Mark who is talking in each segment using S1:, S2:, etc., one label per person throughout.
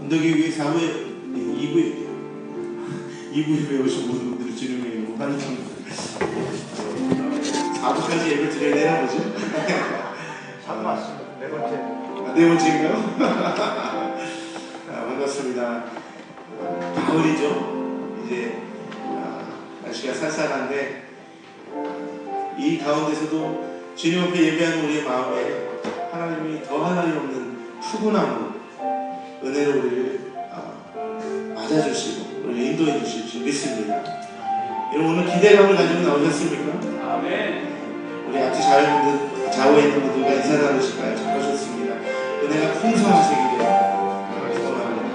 S1: 언덕의 2부에 배우신 모든 분들이 주님의 이름으로 환영합니다. 4부까지 예배 드려야 되나 보죠?
S2: 4부 맞습니다. 네 번째.
S1: 네 번째인가요? 반갑습니다. 가을이죠. 이제 날씨가 쌀쌀한데 이 가운데서도 주님 앞에 예배하는 우리의 마음에 하나님이 더할 날이 없는 푸근함으로 은혜로 우리를 맞아주시고 우리를 인도해 주실 줄 믿습니다. 여러분 오늘 기대감을 가지고 나오셨습니까?
S2: 아멘.
S1: 우리 앞뒤 좌우에 있는 분들과 인사 나누실까요? 잘하셨습니다. 은혜가 풍성하시기를 소원합니다.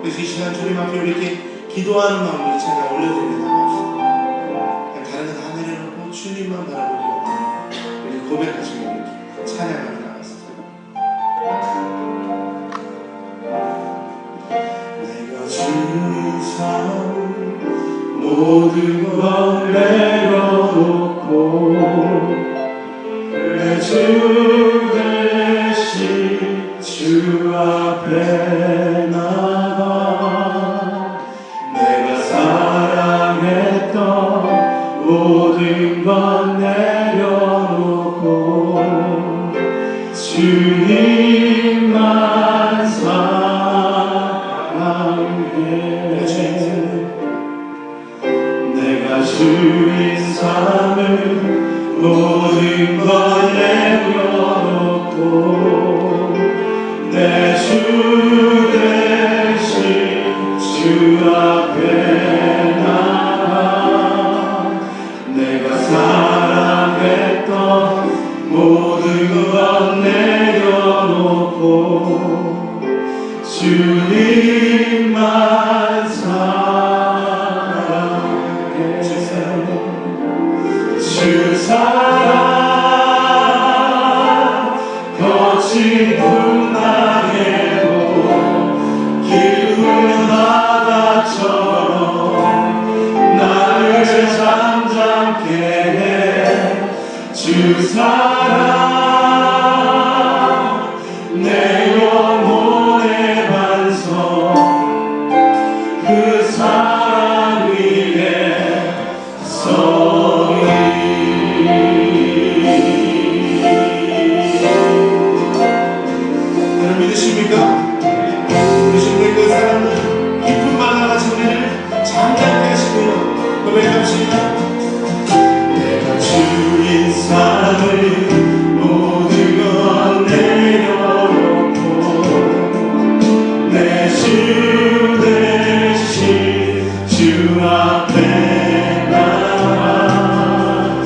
S1: 그래서 이 시간 주님 앞에 우리 이렇게 기도하는 마음으로 찬양 올려드립니다. 그냥 다른 거 다 내려놓고 주님만 바라보고 우리 고백하시고 이렇게 찬양하며 나갔습니다. 내가 주의 삶 모든 걸 내려놓고 내 주 대신 주 앞에 나가 내가 사랑했던 모든 것 내려놓고 주님만 사랑해 내가 주인 삶을 모든 것 내려놓고 내 주 대신 주 앞에 나가 내가 사랑했던 모든 것 내려놓고 주님만 사랑해 주 사랑 거친 풍랑에도 기쁜 바다처럼 나를 잠잠케 해 주 사랑 내 영혼의 반석 그 사랑 위에 서리 여러분 믿으십니까? 믿으십니까? 그 사랑은 깊은 바다같이 우리를 잠잠케 하시고요. 고백합시다. 내가 주인 삶을 모든 것 내려놓고 내 주 대신 주 앞에 나가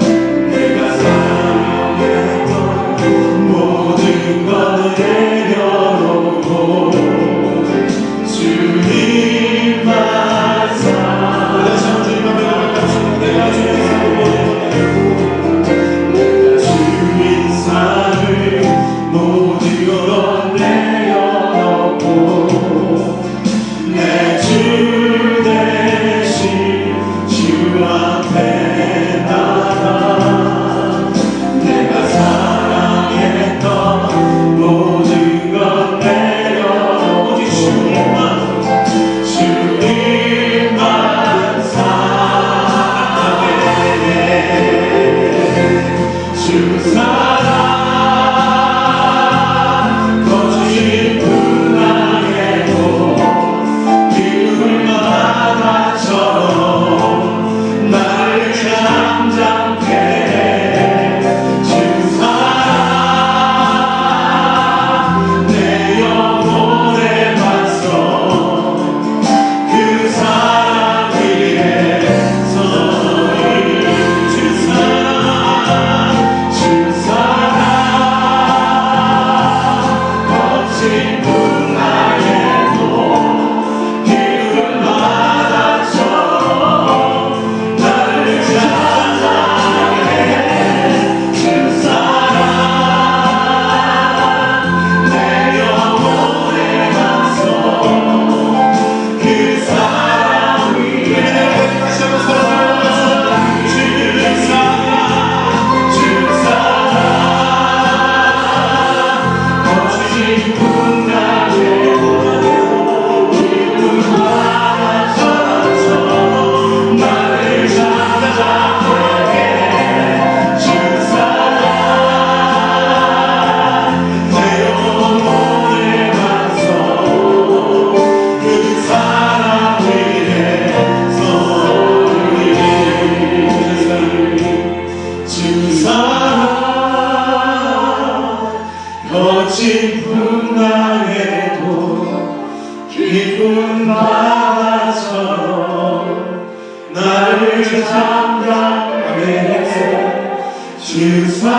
S1: 그 사랑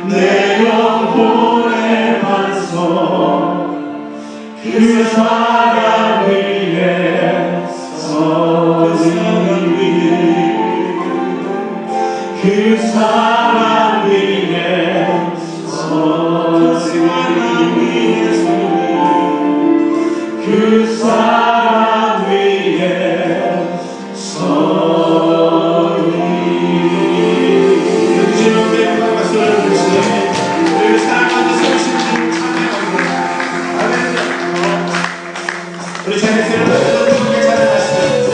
S1: 내 영혼의 반석 그 사랑 위에 서리 그 사랑 위에 서리 그 사랑 위에 서리 주님의 박수를 주시네 우리 사랑하는 성신님 찬양합니다 아멘 우리 찬양팀을 함께 찬양하시죠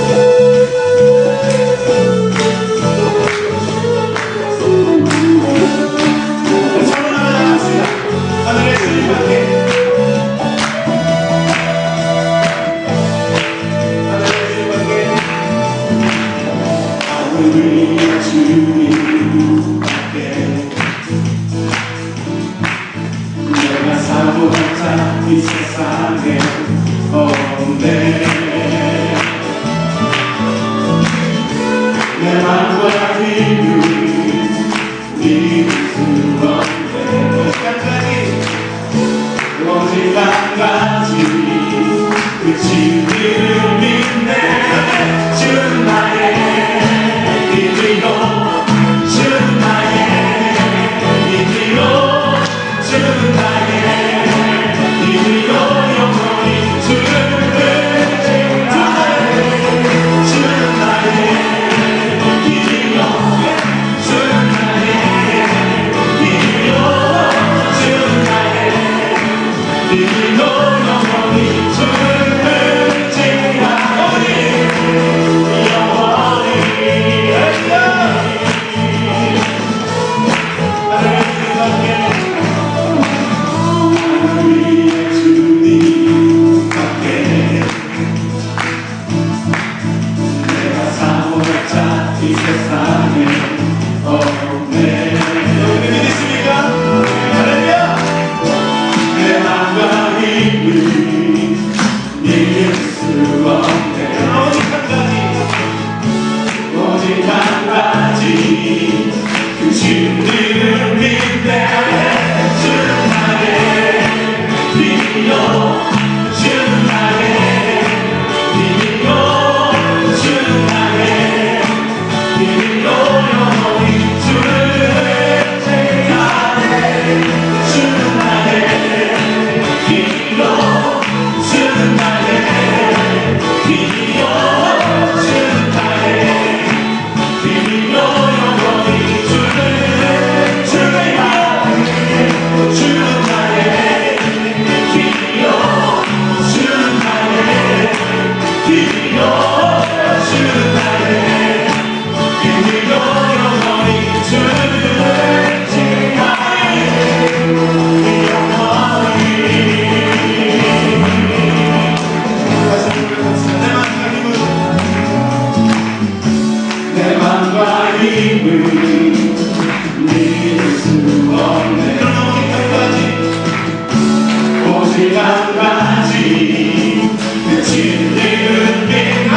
S1: 하늘의 주님께 하늘의 주님께 하늘의 주님께 내가 사모자 이 세상에 없네 내 맘과 힘을 믿을 수 없네 오직 한 가지 그 진리를 믿네 주는 나의 이기로 주는 나의 이기로 주는 나의 이기로 영원히 주는 주는 나의 이기로 주는 나의 이기로 주는 나의 이기로 영원히 주는 영원히 영원히 하늘 위에 주님 함께 내가 사모자 이 세상에 없네 여러분이 믿으십니까? 할렐루야 내 맘과 힘을 믿을 수 없네 오직 한 가지 그 진리를 믿네 주는 나의 힘이요 주는 나의 힘이요 주는 나의 힘이요 영원히 주는 나의 주는 나의 힘이요 주는 나의 힘이요 주는 나의 힘이요 영원히 주는 주의 주는 나의 힘이요 주는 나의 힘이요 주는 나의 힘이요 영원히 주는 내 맘과 힘을 믿을 수 없네 오직 한 가지 그 진리를 믿네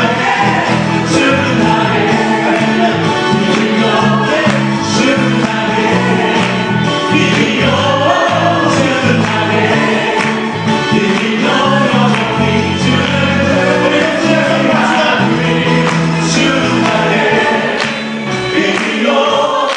S1: 주는 나의 힘이요 주는 나의 힘이요 주는 나의 힘이요 영원히 주는 주는 나의 힘이요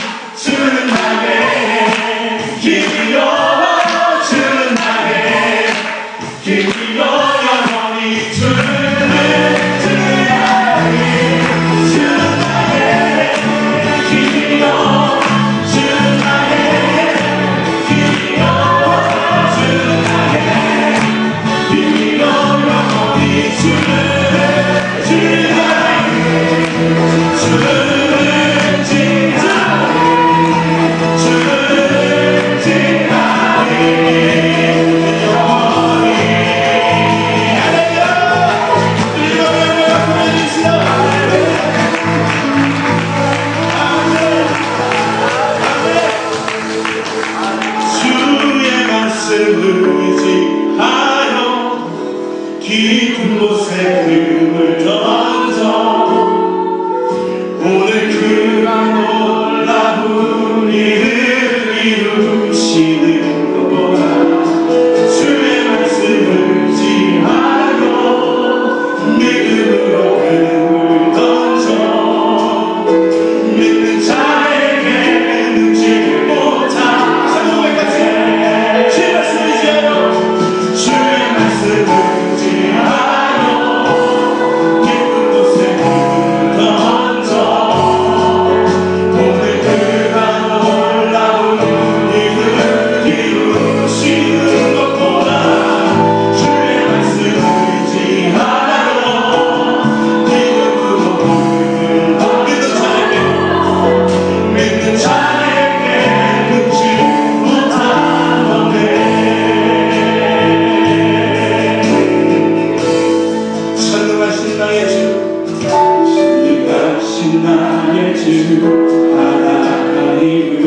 S3: 하나님은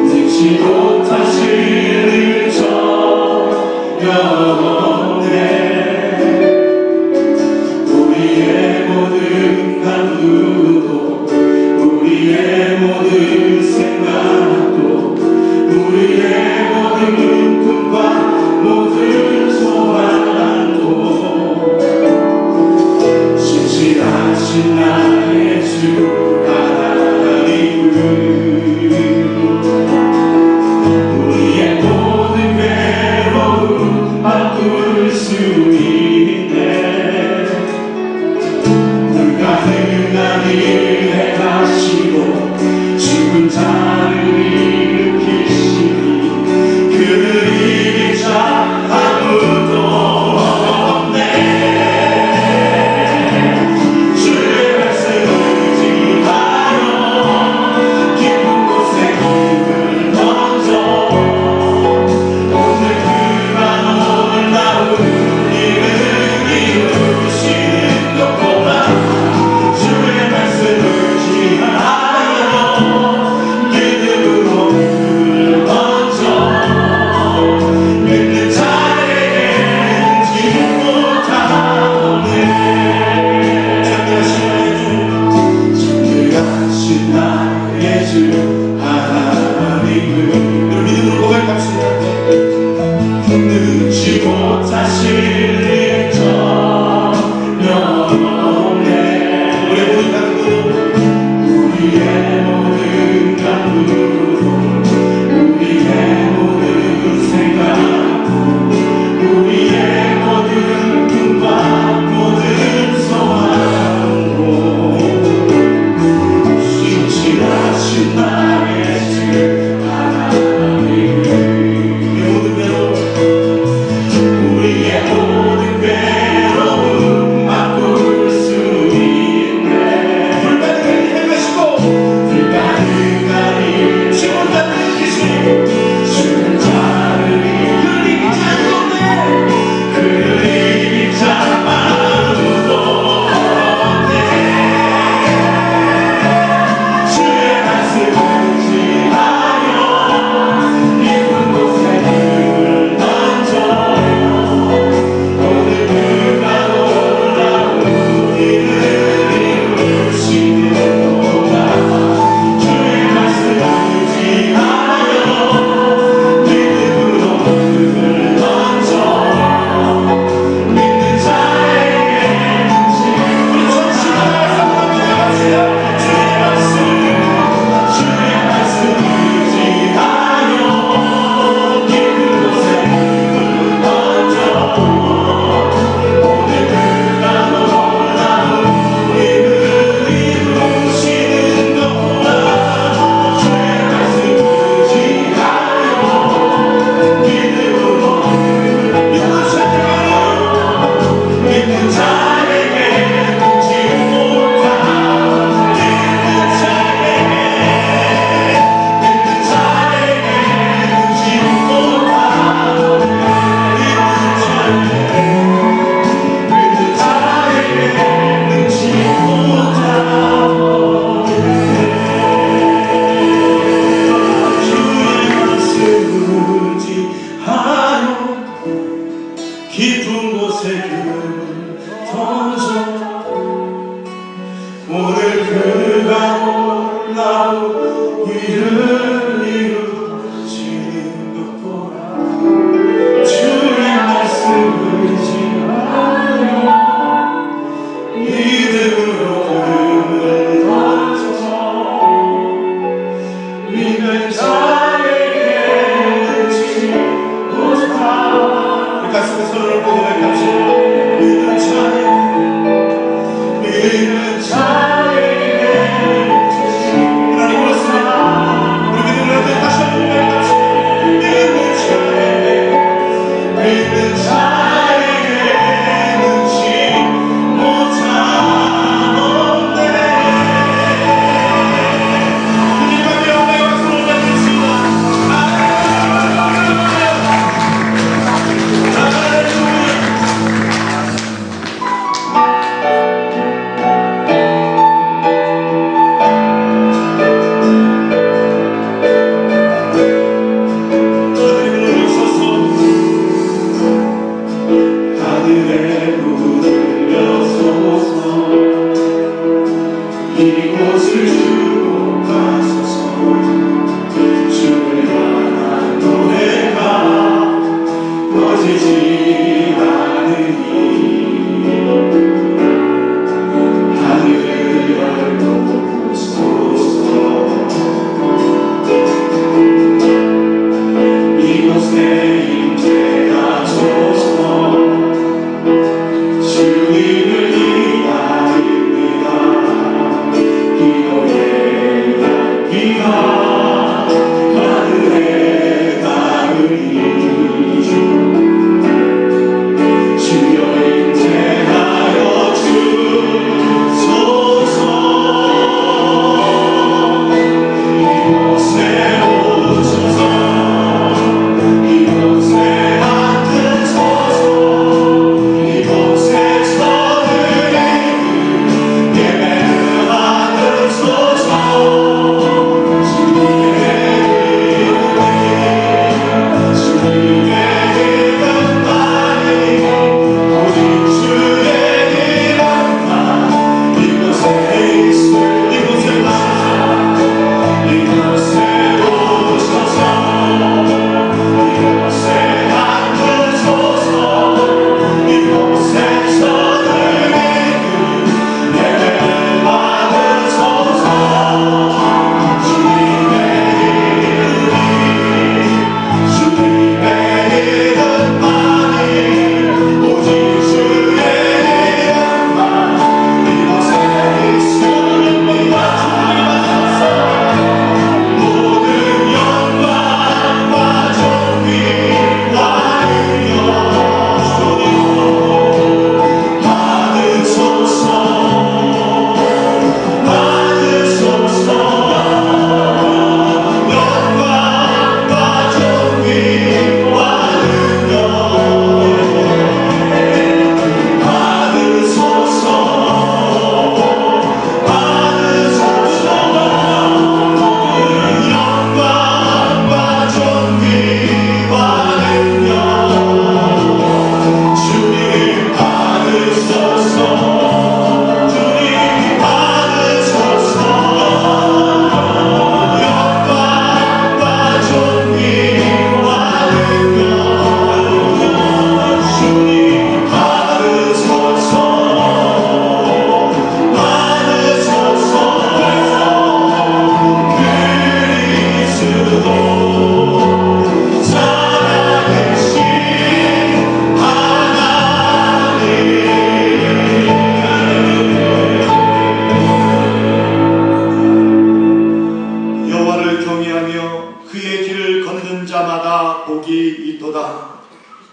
S3: 능치 못하실 일 전혀 없네. 우리의 모든 간구도 우리의 모든 생각도 우리의 모든 꿈과 모든 소망도 신실하신 나의 주 하나님은 우리의 모든 괴로움 바꿀 수 있네. 불가능한 일을 행하시고 죽은 자를 일으키시니 그를 이길 자 아무도 없네. 주의 말씀을 의지하여 깊은 곳에 힘을 던져 오늘 그가 놀라운 일을 이루시는 것보다 주의 말씀을 의지하여 믿음으로 힘을 던져 믿는 자에게는 못하네. 전능하신 나의 주 하나님은
S1: 믿음으로 고백합시다.
S3: 능치 못하실 일 전혀 없네.
S1: 우리의 모든 간구도
S3: 우리의 모든 간구도 우리의 모든 생각도 우리의 모든 꿈과 모든 소망도 신실하신 나의 주 하나님은
S1: 우리의 모든 괴로움
S3: 우리의 모든 괴로움 바꿀 수 있네.
S1: 불가능한 일 행하시고
S3: 불가능한 일
S1: 죽은 자를 일으키시니
S3: 죽은 자를
S1: 그를 이길 자 없네.
S3: 그를 이길 자 아무도 없네. 주의 말씀을 의지하여 깊은 곳에 힘을 던져 오늘 그가 놀라운 일을 이루시는 도다. 주의 말씀을 의지하여 믿음으로 힘을 던져 믿는 자에게 능치 주의 말씀 의지하여 깊은 곳에 힘을 던져 오늘 그가 놀라운 일을 이루시는 것보다 주의 말씀 의지하여 믿음으로 믿는 자에게 능치 못하네. 믿는 자에게 능치 못하네. 믿는 자에게 능치 못하네. 주의 말씀을 의지하여 깊은 곳에 힘을 던져 오늘 그가 놀라운 일을 이루시는 것보다 주의 말씀을 의지하여 믿음으로 힘을 던져 믿는 자에게 능치 못하네.
S1: 가슴에 손을 얹고 고백합시다. 믿는 자에게
S3: 믿는 자에게
S1: 하나님 그렇습니다. 우리 믿음을 얻을 다시 한번 고백합시다. 믿는 자에게
S3: 믿는 자에게 능치 못하네.
S1: 주님 앞에 영광과 손을 올려드립니다. 할렐루야.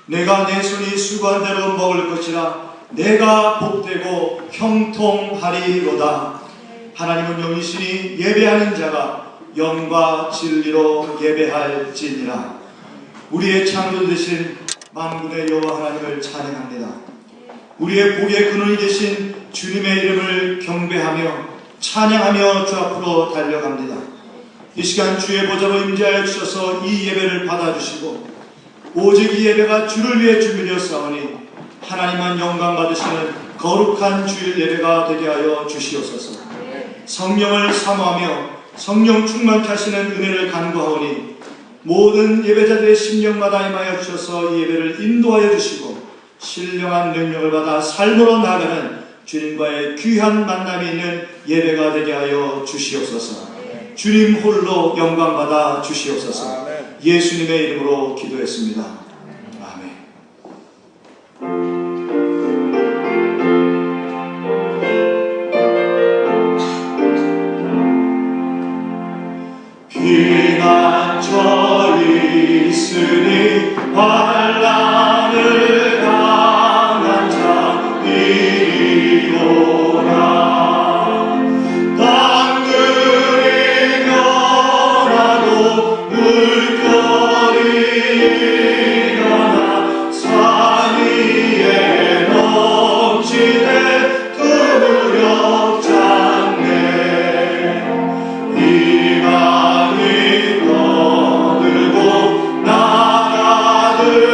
S3: 내가 내 손이 수고한 대로 먹을 것이라. 내가 복되고 형통하리로다. 하나님은 영이시니 예배하는 자가 영과 진리로 예배할지니라. 우리의 창조 되신 만군의 여호와 하나님을 찬양합니다. 우리의 복의 근원이 되신 주님의 이름을 경배하며 찬양하며 주 앞으로 달려갑니다. 이 시간 주의 보좌로 임재하여 주셔서 이 예배를 받아주시고 오직 이 예배가 주를 위해 준비되었사오니 하나님만 영광 받으시는 거룩한 주일 예배가 되게 하여 주시옵소서. 성령을 사모하며 성령 충만케 하시는 은혜를 간구하오니 모든 예배자들의 심령마다 임하여 주셔서 이 예배를 인도하여 주시고 신령한 능력을 받아 삶으로 나아가는 주님과의 귀한 만남이 있는 예배가 되게 하여 주시옵소서. 주님 홀로 영광 받아 주시옵소서. 예수님의 이름으로 기도했습니다. 아멘. 피난처 있으니 환난을 당한 자 이리오라.
S1: 나가들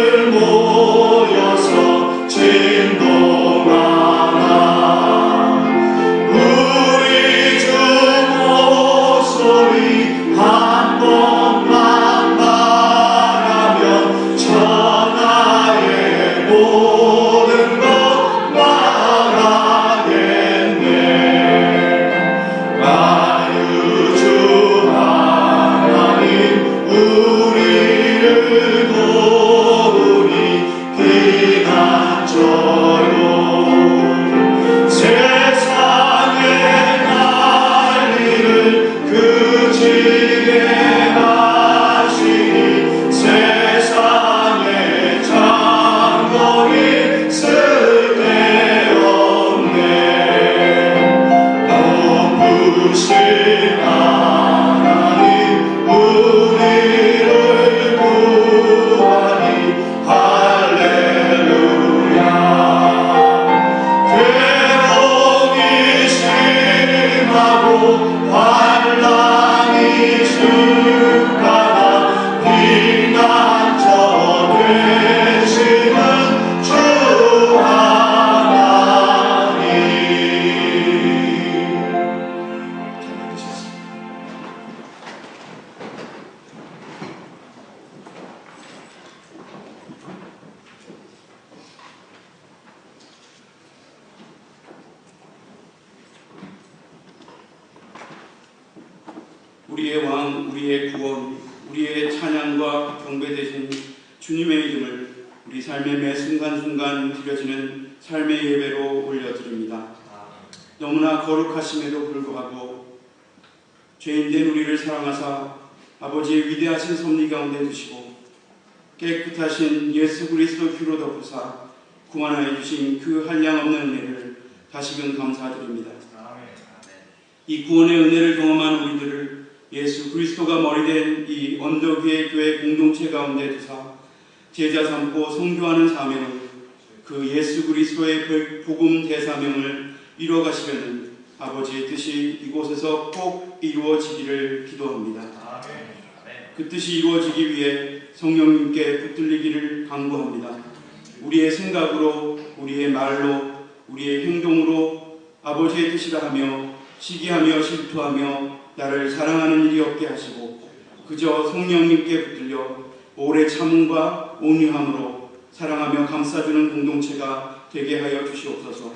S3: 주신 하나님 우리를 구하니 할렐루야. 괴로움이 심하고 환난이 주가나 피난처 되시는 주 하나님.
S4: 우리의 왕, 우리의 구원, 우리의 찬양과 경배 되신 주님의 이름을 우리 삶의 매 순간순간 드려지는 삶의 예배로 올려드립니다. 너무나 거룩하심에도 불구하고 죄인된 우리를 사랑하사 아버지의 위대하신 섭리 가운데 두시고 깨끗하신 예수 그리스도 피로 덮으사 구원하여 주신 그 한량없는 은혜를 다시금 감사드립니다. 이 구원의 은혜를 경험한 우리들을 예수 그리스도가 머리된 이 언덕 위의 교회 공동체 가운데 두사 제자 삼고 선교하는 사명을, 그 예수 그리스도의 복음 대사명을 이루어가시려는 아버지의 뜻이 이곳에서 꼭 이루어지기를 기도합니다. 그 뜻이 이루어지기 위해 성령님께 붙들리기를 간구합니다. 우리의 생각으로, 우리의 말로, 우리의 행동으로 아버지의 뜻이라 하며 시기하며 실투하며 나를 사랑하는 일이 없게 하시고 그저 성령님께 붙들려 오래 참음과 온유함으로 사랑하며 감싸주는 공동체가 되게 하여 주시옵소서.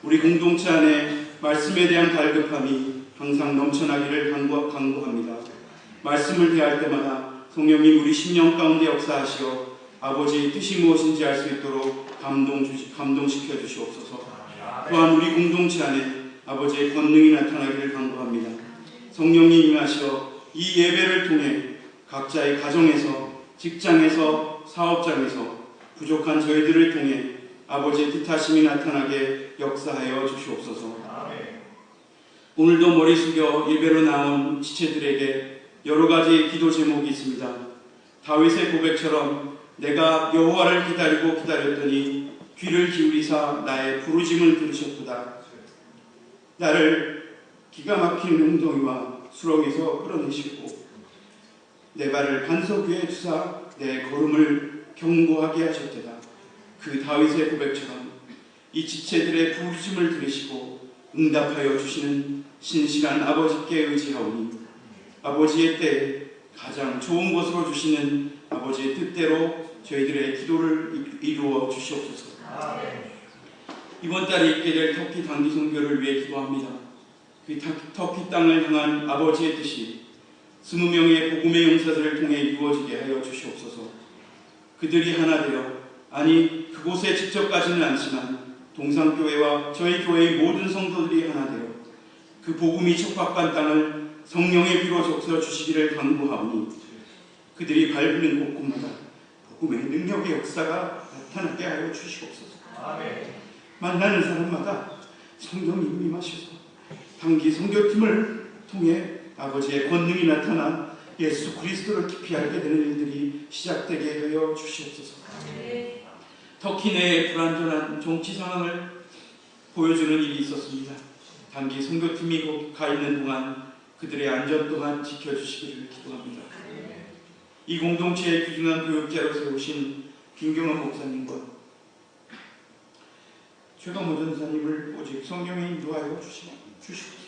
S4: 우리 공동체 안에 말씀에 대한 갈급함이 항상 넘쳐나기를 간구합니다. 말씀을 대할 때마다 성령님 우리 심령 가운데 역사하시어 아버지의 뜻이 무엇인지 알 수 있도록 감동시켜 주시옵소서. 또한 우리 공동체 안에 아버지의 권능이 나타나기를 간구합니다. 성령님 임하시어 이 예배를 통해 각자의 가정에서, 직장에서, 사업장에서 부족한 저희들을 통해 아버지의 뜻하심이 나타나게 역사하여 주시옵소서. 오늘도 머리 숙여 예배로 나온 지체들에게 여러 가지 기도 제목이 있습니다. 다윗의 고백처럼 내가 여호와를 기다리고 기다렸더니 귀를 기울이사 나의 부르짐을 들으셨도다. 나를 기가 막힌 웅덩이와 수렁에서 끌어내시고 내 발을 반석 위에 두사 내 걸음을 견고하게 하셨도다. 그 다윗의 고백처럼 이 지체들의 부르심을 들으시고 응답하여 주시는 신실한 아버지께 의지하오니 아버지의 때에 가장 좋은 것으로 주시는 아버지의 뜻대로 저희들의 기도를 이루어 주시옵소서. 이번 달에 있게 될 터키 단기 선교를 위해 기도합니다. 그 터키 땅을 향한 아버지의 뜻이 20명의 복음의 용사들을 통해 이루어지게 하여 주시옵소서. 그들이 하나 되어, 아니 그곳에 직접 가지는 않지만 동산교회와 저희 교회의 모든 성도들이 하나 되어 그 복음이 척박한 땅을 성령의 피로 적셔 주시기를 간구하오니 그들이 밟는 곳곳마다 복음의 능력의 역사가 나타나게 하여 주시옵소서. 만나는 사람마다 성령님 임하셔서 단기 선교팀을 통해 아버지의 권능이 나타나 예수 그리스도를 깊이 알게 되는 일들이 시작되게 하여 주시옵소서. 터키 내의 불안전한 정치 상황을 보여주는 일이 있었습니다. 단기 선교팀이 거기 가 있는 동안 그들의 안전 또한 지켜주시기를 기도합니다. 이 공동체의 귀중한 교육자로 세우신 김경원 목사님과 최동호 전사님을 오직 성령에 인도하여 주시옵소서.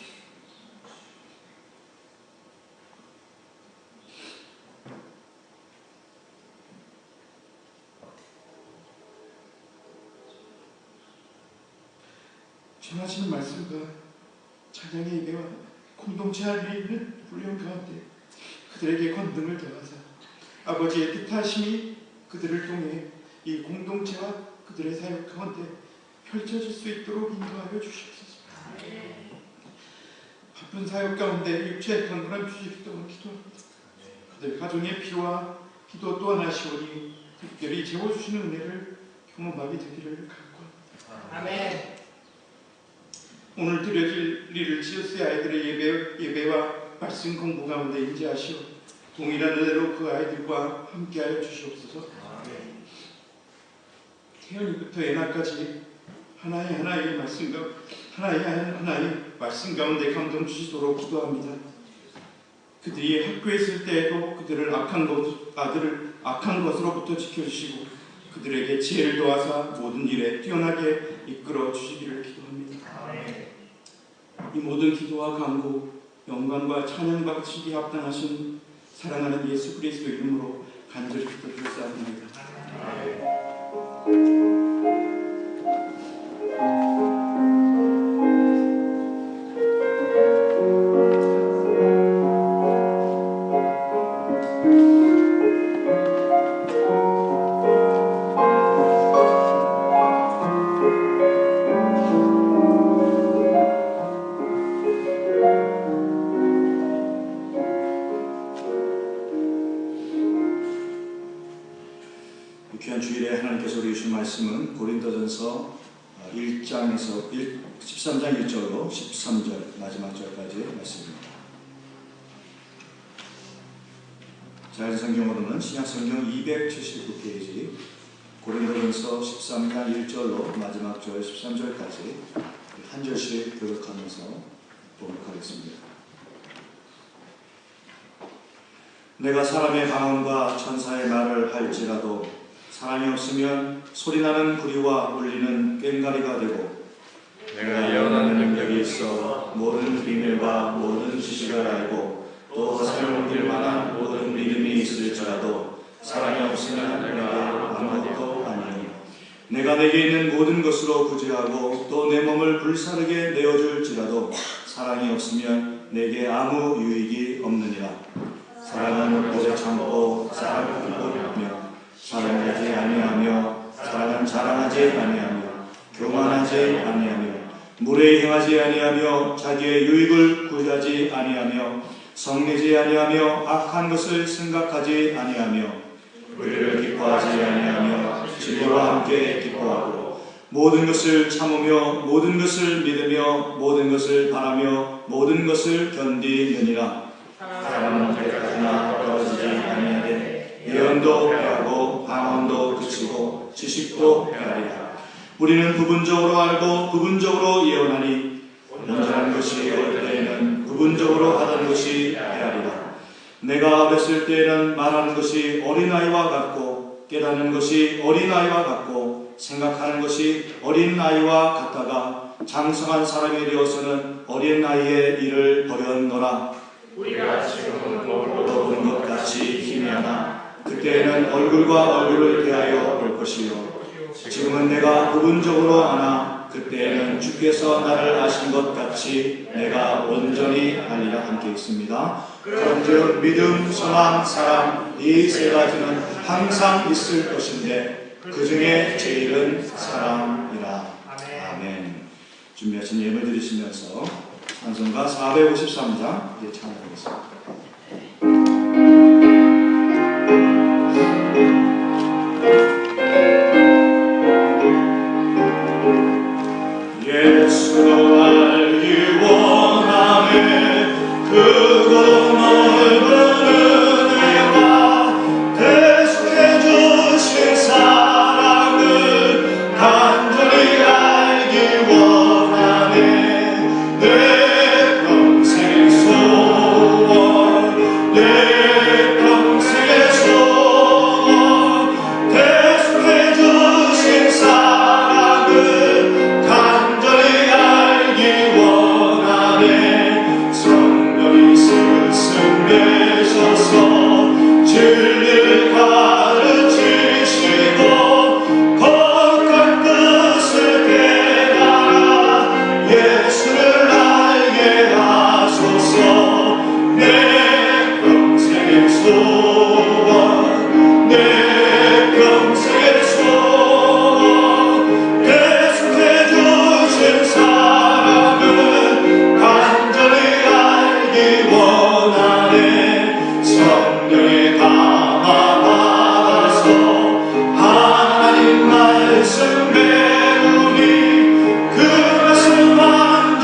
S4: 전하시는 말씀과 찬양의 예배와 공동체 안에 있는 훈련 가운데 그들에게 권능을 더하사 아버지의 뜻하심이 그들을 통해 이 공동체와 그들의 사역 가운데 펼쳐질 수 있도록 인도하여 주시옵소서. 바쁜 사역 가운데 육체의 강건함 주시기 또한 기도합니다. 그들 가정의 필요와 기도 또한 하시오니 특별히 재워주시는 은혜를 경험하게 되기를 간구합니다.
S2: 아멘.
S4: 오늘 드려질 일을 지으스 아이들의 예배와 말씀 공부 가운데 인지하시오. 동일한 은혜로 그 아이들과 함께하여 주시옵소서. 태어나부터 애날까지 하나의 말씀 가운데 감동 주시도록 기도합니다. 그들이 학교에 있을 때에도 그들을 악한 것으로부터 지켜주시고 그들에게 지혜를 도와서 모든 일에 뛰어나게 이끌어 주시기를 기도합니다. 이 모든 기도와 간구, 영광과 찬양 받으시기 합당하신 사랑하는 예수 그리스도 이름으로 간절히 기도드렸사옵나이다.
S3: 귀한 주일에 하나님께서 우리 주신 말씀은 고린도전서 1장에서 13장 1절로 13절 마지막 절까지의 말씀입니다. 자연성경으로는 신약성경 279페이지 고린도전서 13장 1절로 마지막 절 13절까지 한 절씩 교독하면서 봉독하겠습니다. 내가 사람의 방언과 천사의 말을 할지라도 사랑이 없으면 소리나는 구리와 울리는 꽹과리가 되고
S5: 내가 예언하는 능력이 있어
S3: 모든 비밀과 모든 지식을 알고 또 사용될 만한 모든 믿음이 있을지라도 사랑이 없으면 내가 아무것도 아니니 내가 내게 있는 모든 것으로 구제하고 또 내 몸을 불사르게 내어줄지라도 사랑이 없으면 내게 아무 유익이 없느니라. 사랑은 오래 참고 사랑은 기도하며 사랑하지 아니하며 사랑은 자랑하지 아니하며 교만하지 아니하며 무례히 행하지 아니하며 자기의 유익을 구하지 아니하며 성내지 아니하며 악한 것을 생각하지 아니하며 의를 기뻐하지 아니하며 진리와 함께 기뻐하고 모든 것을 참으며 모든 것을 믿으며 모든 것을 바라며 모든 것을 견디느니라. 사랑은 때까지나 떨어지지 아니하되 예언도 패하고 방언도 그치고 지식도 패하리라. 우리는 부분적으로 알고 부분적으로 예언하니 온전한 것이 어릴 때에는 부분적으로 하던 것이 패하리라. 내가 어렸을 때에는 말하는 것이 어린아이와 같고 깨닫는 것이 어린아이와 같고 생각하는 것이 어린아이와 같다가 장성한 사람이 되어서는 어린아이의 일을 버렸노라.
S5: 우리가 지금은 거울로
S3: 보는 것 같이 희미하나 그때에는 얼굴과 얼굴을 대하여 볼 것이요 지금은 내가 부분적으로 아나 그때에는 주께서 나를 아신 것 같이 내가 온전히 알리라. 함께 있습니다. 그런즉 믿음, 소망, 사랑 이 세 가지는 항상 있을 것인데 그 중에 제일은 사랑이라. 아멘. 준비하신 예물 드리시면서 찬송가 453장 이제 찬양하겠습니다. 예수로 알기 원하네 크고 넓은 은혜와 대속해 주신 사랑을 간절히 알기 원하네 내 평생 소원 내 평생의 소원 대속해 주신 사랑을 간절히 알기 원하네 성령이 스승 되셔서 진리를 가르치시고 거룩한 뜻을 깨달아 예수를 알게 하소서 내 평생의 소원 내 평생의 소원 대속해 주신 사랑을 간절히 알기 원하네 성령의 감화 받아서 하나님 말씀 배우니 그 말씀 완전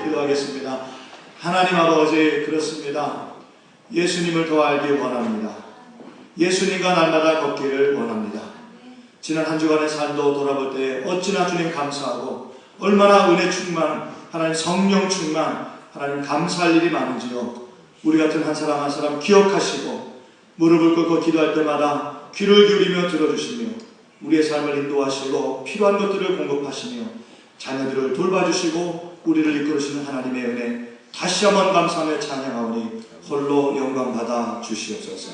S3: 기도하겠습니다. 하나님 아버지, 그렇습니다. 예수님을 더 알기 원합니다. 예수님과 날마다 걷기를 원합니다. 지난 한 주간의 삶도 돌아볼 때 어찌나 주님 감사하고 얼마나 은혜 충만, 하나님 성령 충만, 하나님 감사할 일이 많은지요. 우리 같은 한 사람 한 사람 기억하시고 무릎을 꿇고 기도할 때마다 귀를 기울이며 들어주시며 우리의 삶을 인도하시고 필요한 것들을 공급하시며 자녀들을 돌봐주시고 우리를 이끌으시는 하나님의 은혜 다시 한번 감사하며 찬양하오니 홀로 영광 받아 주시옵소서.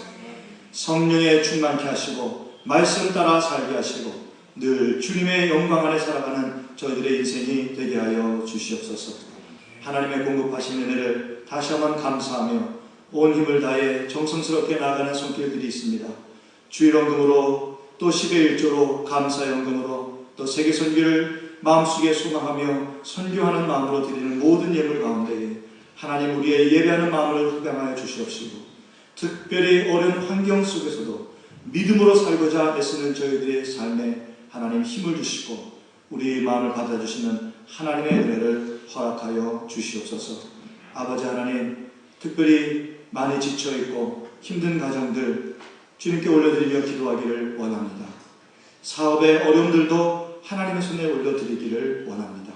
S3: 성령에 충만케 하시고 말씀 따라 살게 하시고 늘 주님의 영광 안에 살아가는 저희들의 인생이 되게 하여 주시옵소서. 하나님의 공급하신 은혜를 다시 한번 감사하며 온 힘을 다해 정성스럽게 나아가는 손길들이 있습니다. 주일원금으로 또 10의 1조로 감사연금으로 또 세계선교를 마음속에 소망하며 선교하는 마음으로 드리는 모든 예물 가운데에 하나님 우리의 예배하는 마음을 흡양하여 주시옵시고 특별히 어려운 환경 속에서도 믿음으로 살고자 애쓰는 저희들의 삶에 하나님 힘을 주시고 우리 마음을 받아주시는 하나님의 은혜를 허락하여 주시옵소서. 아버지 하나님, 특별히 많이 지쳐있고 힘든 가정들 주님께 올려드리며 기도하기를 원합니다. 사업의 어려움들도 하나님의 손에 올려드리기를 원합니다.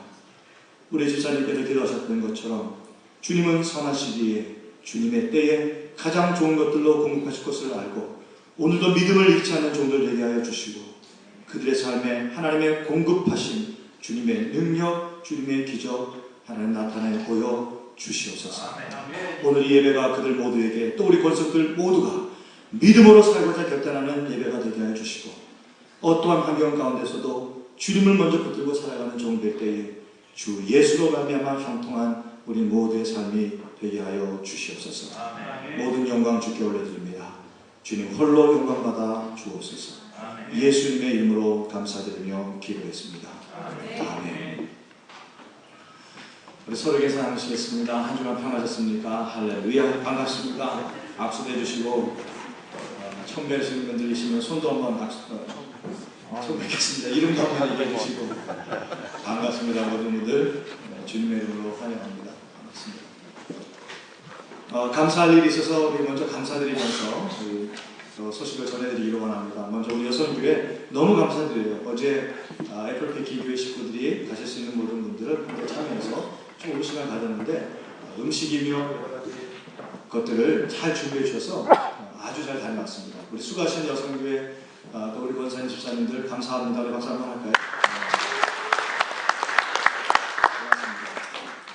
S3: 우리 집사님께서 기도하셨던 것처럼 주님은 선하시기에 주님의 때에 가장 좋은 것들로 공급하실 것을 알고 오늘도 믿음을 잃지 않는 종들 되게 하여 주시고 그들의 삶에 하나님의 공급하신 주님의 능력, 주님의 기적 하나님 나타내 보여 주시옵소서. 오늘 이 예배가 그들 모두에게 또 우리 권속들 모두가 믿음으로 살고자 결단하는 예배가 되게 하여 주시고 어떠한 환경 가운데서도 주님을 먼저 붙들고 살아가는 종들 때에 주 예수로 말미암아 형통한 우리 모두의 삶이 되게 하여 주시옵소서. 모든 영광 주께 올려드립니다. 주님 홀로 영광 받아 주옵소서. 예수님의 이름으로 감사드리며 기도했습니다. 아멘. 우리 서로 계산하시겠습니다. 한 주간 평하셨습니까? 할렐루야. 반갑습니다. 악수해 주시고 처음 뵈시는 분들이시면 손도 한번 처음 뵙겠습니다. 이름도 한번 얘기해 주시고 반갑습니다. 모든 분들 주님의 이름으로 환영합니다. 반갑습니다. 감사할 일이 있어서 우리 먼저 감사드리면서 저희 소식을 전해드리기를 원합니다. 먼저 우리 여성교회 너무 감사드려요. 어제 애플패키 교회 식구들이 가실 수 있는 모든 분들을 함께 참여해서 좀 오랜 시간 가졌는데 음식이며 여러 가지 것들을 잘 준비해 주셔서 아주 잘 다녀왔습니다. 우리 수고하신 여성교회 또 우리 권사님 집사님들 감사합니다. 우리 박수 한번 할까요?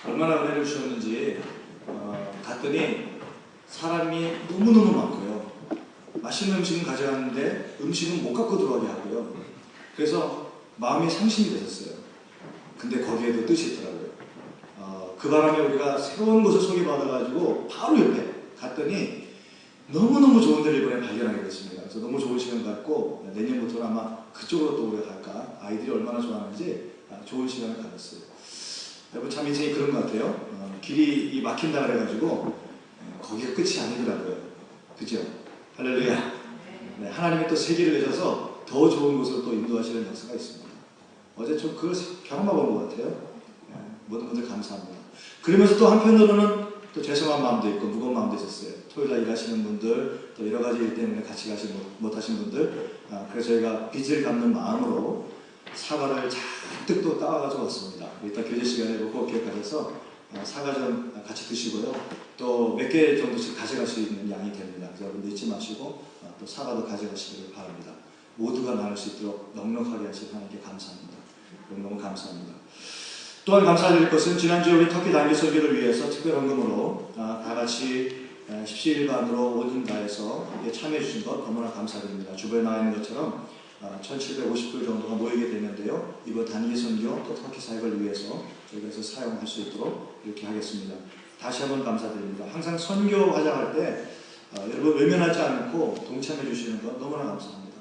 S3: 얼마나 은혜를 주셨는지 갔더니 사람이 너무너무 많고요. 맛있는 음식은 가져갔는데 음식은 못 갖고 들어가게 하고요. 그래서 마음이 상심이 되셨어요. 근데 거기에도 뜻이 있더라고요. 그 바람에 우리가 새로운 곳을 소개받아가지고 바로 옆에 갔더니 너무너무 좋은 데를 이번에 발견하게 됐습니다. 그래서 너무 좋은 시간 갖고 내년부터는 아마 그쪽으로 또 우리가 갈까. 아이들이 얼마나 좋아하는지 좋은 시간을 가졌어요. 여러분 참 인생이 그런 것 같아요. 길이 막힌다 그래가지고 거기가 끝이 아니더라고요. 그죠? 할렐루야. 네, 하나님이 또 세기를 내셔서 더 좋은 곳으로 또 인도하시는 역사가 있습니다. 어제 좀 그걸 경험해 본 것 같아요. 네, 모든 분들 감사합니다. 그러면서 또 한편으로는 또 죄송한 마음도 있고 무거운 마음도 있었어요. 토요일날 일하시는 분들 또 여러 가지 일 때문에 같이 가지 못하신 분들 그래서 저희가 빚을 갚는 마음으로 사과를 잔뜩 또 따와가지고 왔습니다. 이따 교제 시간에 꼭 기억하셔서 사과 좀 같이 드시고요. 또 몇 개 정도씩 가져갈 수 있는 양이 됩니다. 그래서 여러분들 잊지 마시고 또 사과도 가져가시기를 바랍니다. 모두가 나눌 수 있도록 넉넉하게 하신 하나님께 감사합니다. 너무 감사합니다. 또한 감사드릴 것은 지난주에 우리 터키 단기 설교를 위해서 특별헌금으로 다 같이 십시일반으로 온 힘 다해서 참여해 주신 것 너무나 감사드립니다. 주변에 나와 있는 것처럼 1750불 정도가 모이게 되는데요. 이번 단기 선교 또 터키 사역을 위해서 저희가 해서 사용할 수 있도록 이렇게 하겠습니다. 다시 한번 감사드립니다. 항상 선교 화장할 때 여러분 외면하지 않고 동참해 주시는 것 너무나 감사합니다.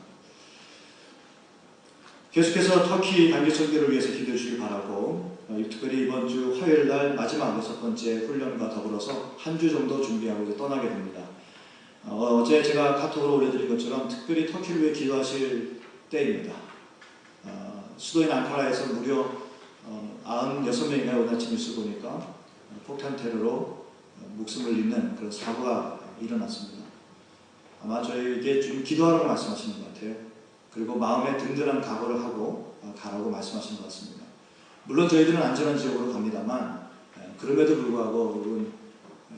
S3: 계속해서 터키 단기 선교를 위해서 기도해 주시기 바라고 특별히 이번 주 화요일 날 마지막 6번째 훈련과 더불어서 한 주 정도 준비하고 이제 떠나게 됩니다. 어제 제가 카톡으로 올려드린 것처럼 특별히 터키를 위해 기도하실 때입니다. 수도인 앙카라에서 무려 96명인가 오늘 아침 뉴스 보니까 폭탄 테러로 목숨을 잃는 그런 사고가 일어났습니다. 아마 저에게 좀 기도하라고 말씀하시는 것 같아요. 그리고 마음에 든든한 각오를 하고 가라고 말씀하시는 것 같습니다. 물론 저희들은 안전한 지역으로 갑니다만 그럼에도 불구하고 여러분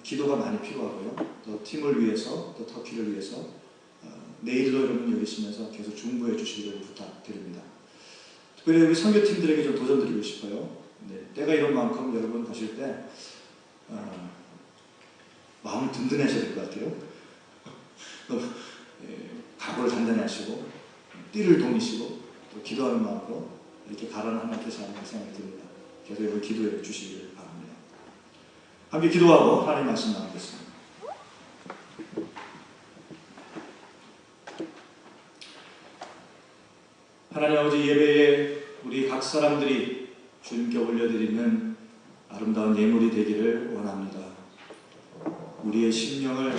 S3: 기도가 많이 필요하고요. 또 팀을 위해서 또 터키를 위해서 내일도 여러분 여기 있으면서 계속 중보해 주시기를 부탁드립니다. 특별히 우리 선교팀들에게 좀 도전드리고 싶어요. 네, 때가 이런 만큼 여러분 가실 때 마음 든든하셔야 될 것 같아요. 각오를 단단히 하시고 띠를 동이시고 또 기도하는 마음으로 이렇게 가라는 하나님께서 하는 생각이 듭니다. 계속 여러분 기도해 주시기를 바랍니다. 함께 기도하고 하나님 말씀 나누겠습니다. 하나님 아버지, 예배에 우리 각 사람들이 주님께 올려드리는 아름다운 예물이 되기를 원합니다. 우리의 심령을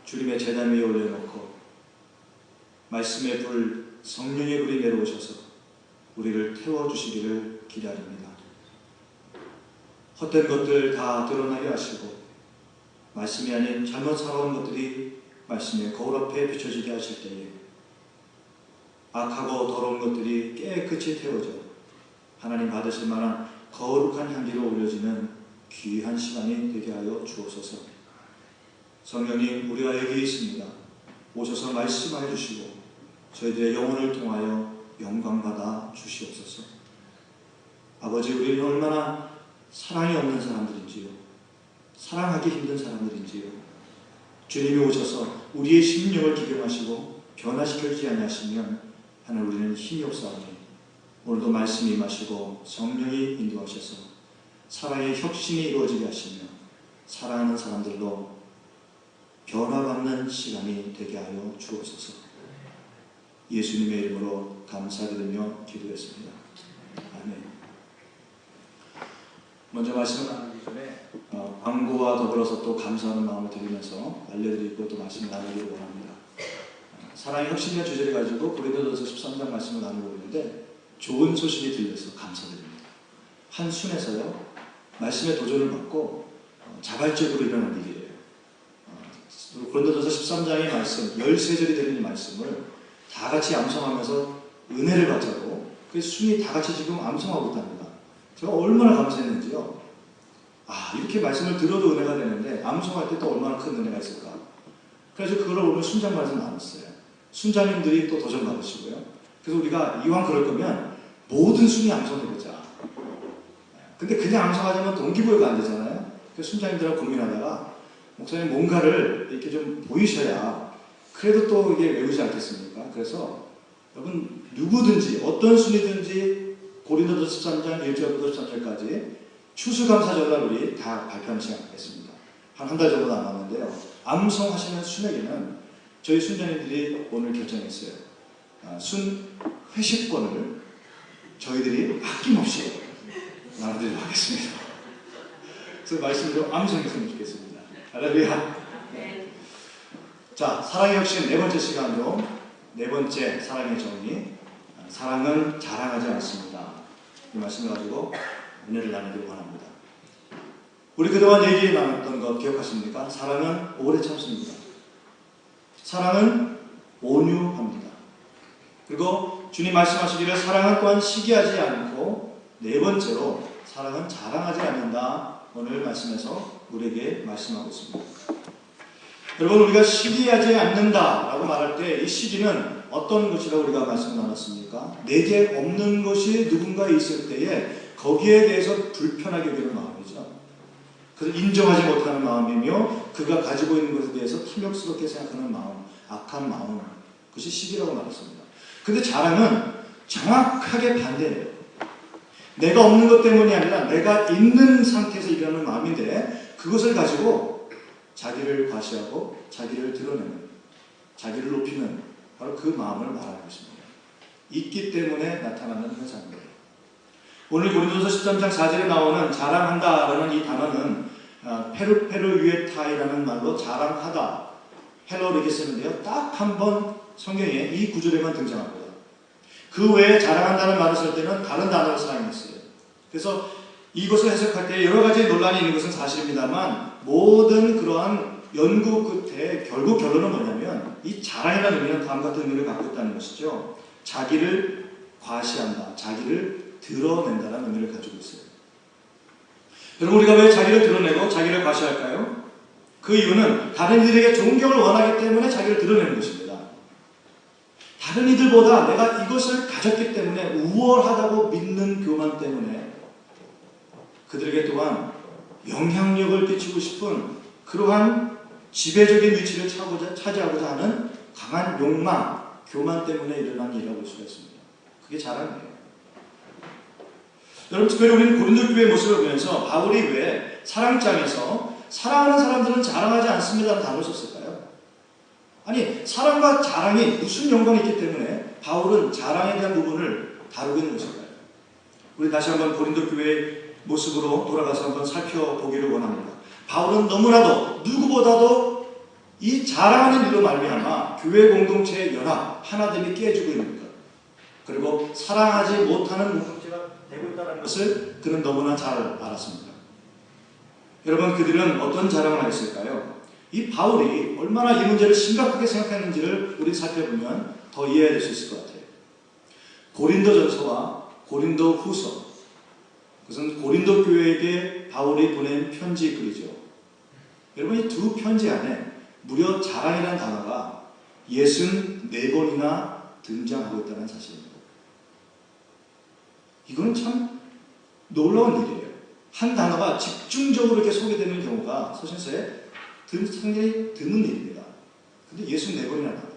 S3: 주님의 제단 위에 올려놓고 말씀의 불, 성령의 불이 내려오셔서 우리를 태워주시기를 기다립니다. 헛된 것들 다 드러나게 하시고 말씀이 아닌 잘못 살아온 것들이 말씀의 거울 앞에 비춰지게 하실 때에 악하고 더러운 것들이 깨끗이 태워져 하나님 받으실 만한 거룩한 향기로 올려지는 귀한 시간이 되게 하여 주옵소서. 성령님, 우리가 여기 있습니다. 오셔서 말씀하여 주시고 저희들의 영혼을 통하여 영광받아 주시옵소서. 아버지, 우리는 얼마나 사랑이 없는 사람들인지요, 사랑하기 힘든 사람들인지요. 주님이 오셔서 우리의 심령을 기경하시고 변화시키지 아니하시면 하나님 우리는 힘이 없사오니 오늘도 말씀이 임하시고 성령이 인도하셔서 사랑의 혁신이 이루어지게 하시며 사랑하는 사람들로 변화받는 시간이 되게 하여 주옵소서. 예수님의 이름으로 감사드리며 기도했습니다. 아멘. 먼저 말씀을 나누기 전에 광고와 더불어서 또 감사하는 마음을 드리면서 알려드리고 또 말씀을 나누기를 원합니다. 사랑의 혁신의 주제를 가지고 고린도전서 13장 말씀을 나누고 있는데 좋은 소식이 들려서 감사드립니다. 한 순에서요 말씀의 도전을 받고 자발적으로 일어난 일이에요. 고린도전서 13장의 말씀 13절이 되는 이 말씀을 다 같이 암송하면서 은혜를 받자고 그 순이 다 같이 지금 암송하고 있답니다. 제가 얼마나 감사했는지요. 이렇게 말씀을 들어도 은혜가 되는데 암송할 때 또 얼마나 큰 은혜가 있을까. 그래서 그걸 오늘 순장반에서 나눴어요. 순장님들이 또 도전 받으시고요. 그래서 우리가 이왕 그럴 거면 모든 순위 암송해보자. 근데 그냥 암송하자면 동기부여가 안 되잖아요. 그래서 순장님들하고 고민하다가 목사님 뭔가를 이렇게 좀 보이셔야 그래도 또 이게 외우지 않겠습니까? 그래서 여러분 누구든지 어떤 순위든지 고린도전서 13장 1절부터 13절까지 추수감사절날 우리 다 발표하는 시간 갖겠습니다. 한 달 정도 남았는데요. 암송하시는 순에게는 저희 순장님들이 오늘 결정했어요. 순 회식권을 저희들이 아낌없이 나눠드리도록 하겠습니다. 그래서 말씀으로 암송했으면 좋겠습니다. 할렐루야.
S6: 네.
S3: 자, 사랑의 혁신 네 번째 시간으로 네 번째 사랑의 정리. 사랑은 자랑하지 않습니다. 이 말씀을 가지고 은혜를 나누기를 원합니다. 우리 그동안 얘기 나눴던 것 기억하십니까? 사랑은 오래 참습니다. 사랑은 온유합니다. 그리고 주님 말씀하시기를 사랑은 또한 시기하지 않고 네 번째로 사랑은 자랑하지 않는다. 오늘 말씀에서 우리에게 말씀하고 있습니다. 여러분 우리가 시기하지 않는다라고 말할 때 이 시기는 어떤 것이라고 우리가 말씀 나눴습니까? 내게 없는 것이 누군가에 있을 때에 거기에 대해서 불편하게 여기는 마음이죠. 그래서 인정하지 못하는 마음이며 그가 가지고 있는 것에 대해서 탐욕스럽게 생각하는 마음, 악한 마음, 그것이 시기라고 말했습니다. 근데 자랑은 정확하게 반대예요. 내가 없는 것 때문이 아니라 내가 있는 상태에서 일어나는 마음인데 그것을 가지고 자기를 과시하고 자기를 드러내는, 자기를 높이는 바로 그 마음을 말하는 것입니다. 있기 때문에 나타나는 현상입니다. 오늘 고린도서 13장 4절에 나오는 자랑한다라는 이 단어는 페르페르유에타이라는 말로 자랑하다, 헬러로 이렇게 쓰는데요. 딱 한 번 성경에 이 구절에만 등장합니다. 그 외에 자랑한다는 말을 쓸 때는 다른 단어를 사용했어요. 그래서 이것을 해석할 때 여러 가지 논란이 있는 것은 사실입니다만 모든 그러한 연구 끝에 결국 결론은 뭐냐면 이 자랑이라는 의미는 다음과 같은 의미를 갖고 있다는 것이죠. 자기를 과시한다, 자기를 드러낸다는 의미를 가지고 있어요. 여러분, 우리가 왜 자기를 드러내고 자기를 과시할까요? 그 이유는 다른 이들에게 존경을 원하기 때문에 자기를 드러내는 것입니다. 다른 이들보다 내가 이것을 가졌기 때문에 우월하다고 믿는 교만 때문에 그들에게 또한 영향력을 끼치고 싶은 그러한 지배적인 위치를 차지하고자 하는 강한 욕망, 교만 때문에 일어난 일이라고 볼 수가 있습니다. 그게 자랑이에요. 여러분, 특별히 우리는 고린도 교회의 모습을 보면서 바울이 왜 사랑장에서 사랑하는 사람들은 자랑하지 않습니다라는 단어를 썼을까요? 아니, 사랑과 자랑이 무슨 연관이 있기 때문에 바울은 자랑에 대한 부분을 다루고 있는 것일까요? 우리 다시 한번 고린도 교회의 모습으로 돌아가서 한번 살펴보기를 원합니다. 바울은 너무나도 누구보다도 이 자랑하는 일로 말미암아 교회 공동체의 연합, 하나됨이 깨지고 있는 것, 그리고 사랑하지 못하는 공동체가 되고 있다는 것을 그는 너무나 잘 알았습니다. 여러분, 그들은 어떤 자랑을 했을까요? 이 바울이 얼마나 이 문제를 심각하게 생각했는지를 우리 살펴보면 더 이해할 수 있을 것 같아요. 고린도전서와 고린도후서, 그것은 고린도 교회에게 바울이 보낸 편지 글이죠. 여러분, 이 두 편지 안에 무려 자랑이라는 단어가 64번이나 등장하고 있다는 사실입니다. 이거는 참 놀라운 일이에요. 한 단어가 집중적으로 이렇게 소개되는 경우가 서신서에 상당히 드문 일입니다. 근데 64번이나 나와요.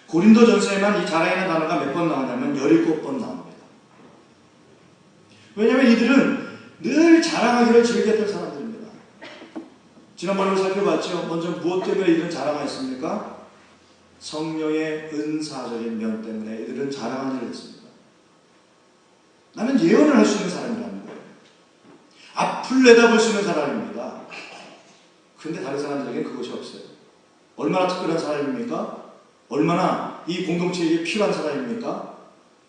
S3: 고린도전서에만 이 자랑이라는 단어가 몇 번 나오냐면 17번 나옵니다. 왜냐하면 이들은 늘 자랑하기를 즐겼던 사람들입니다. 지난번에 살펴봤죠. 먼저 무엇 때문에 이들은 자랑하였습니까? 성령의 은사적인 면 때문에 이들은 자랑한 일을 했습니다. 나는 예언을 할 수 있는 사람이라는 거예요. 앞을 내다볼 수 있는 사람입니다. 그런데 다른 사람들에게는 그것이 없어요. 얼마나 특별한 사람입니까? 얼마나 이 공동체에게 필요한 사람입니까?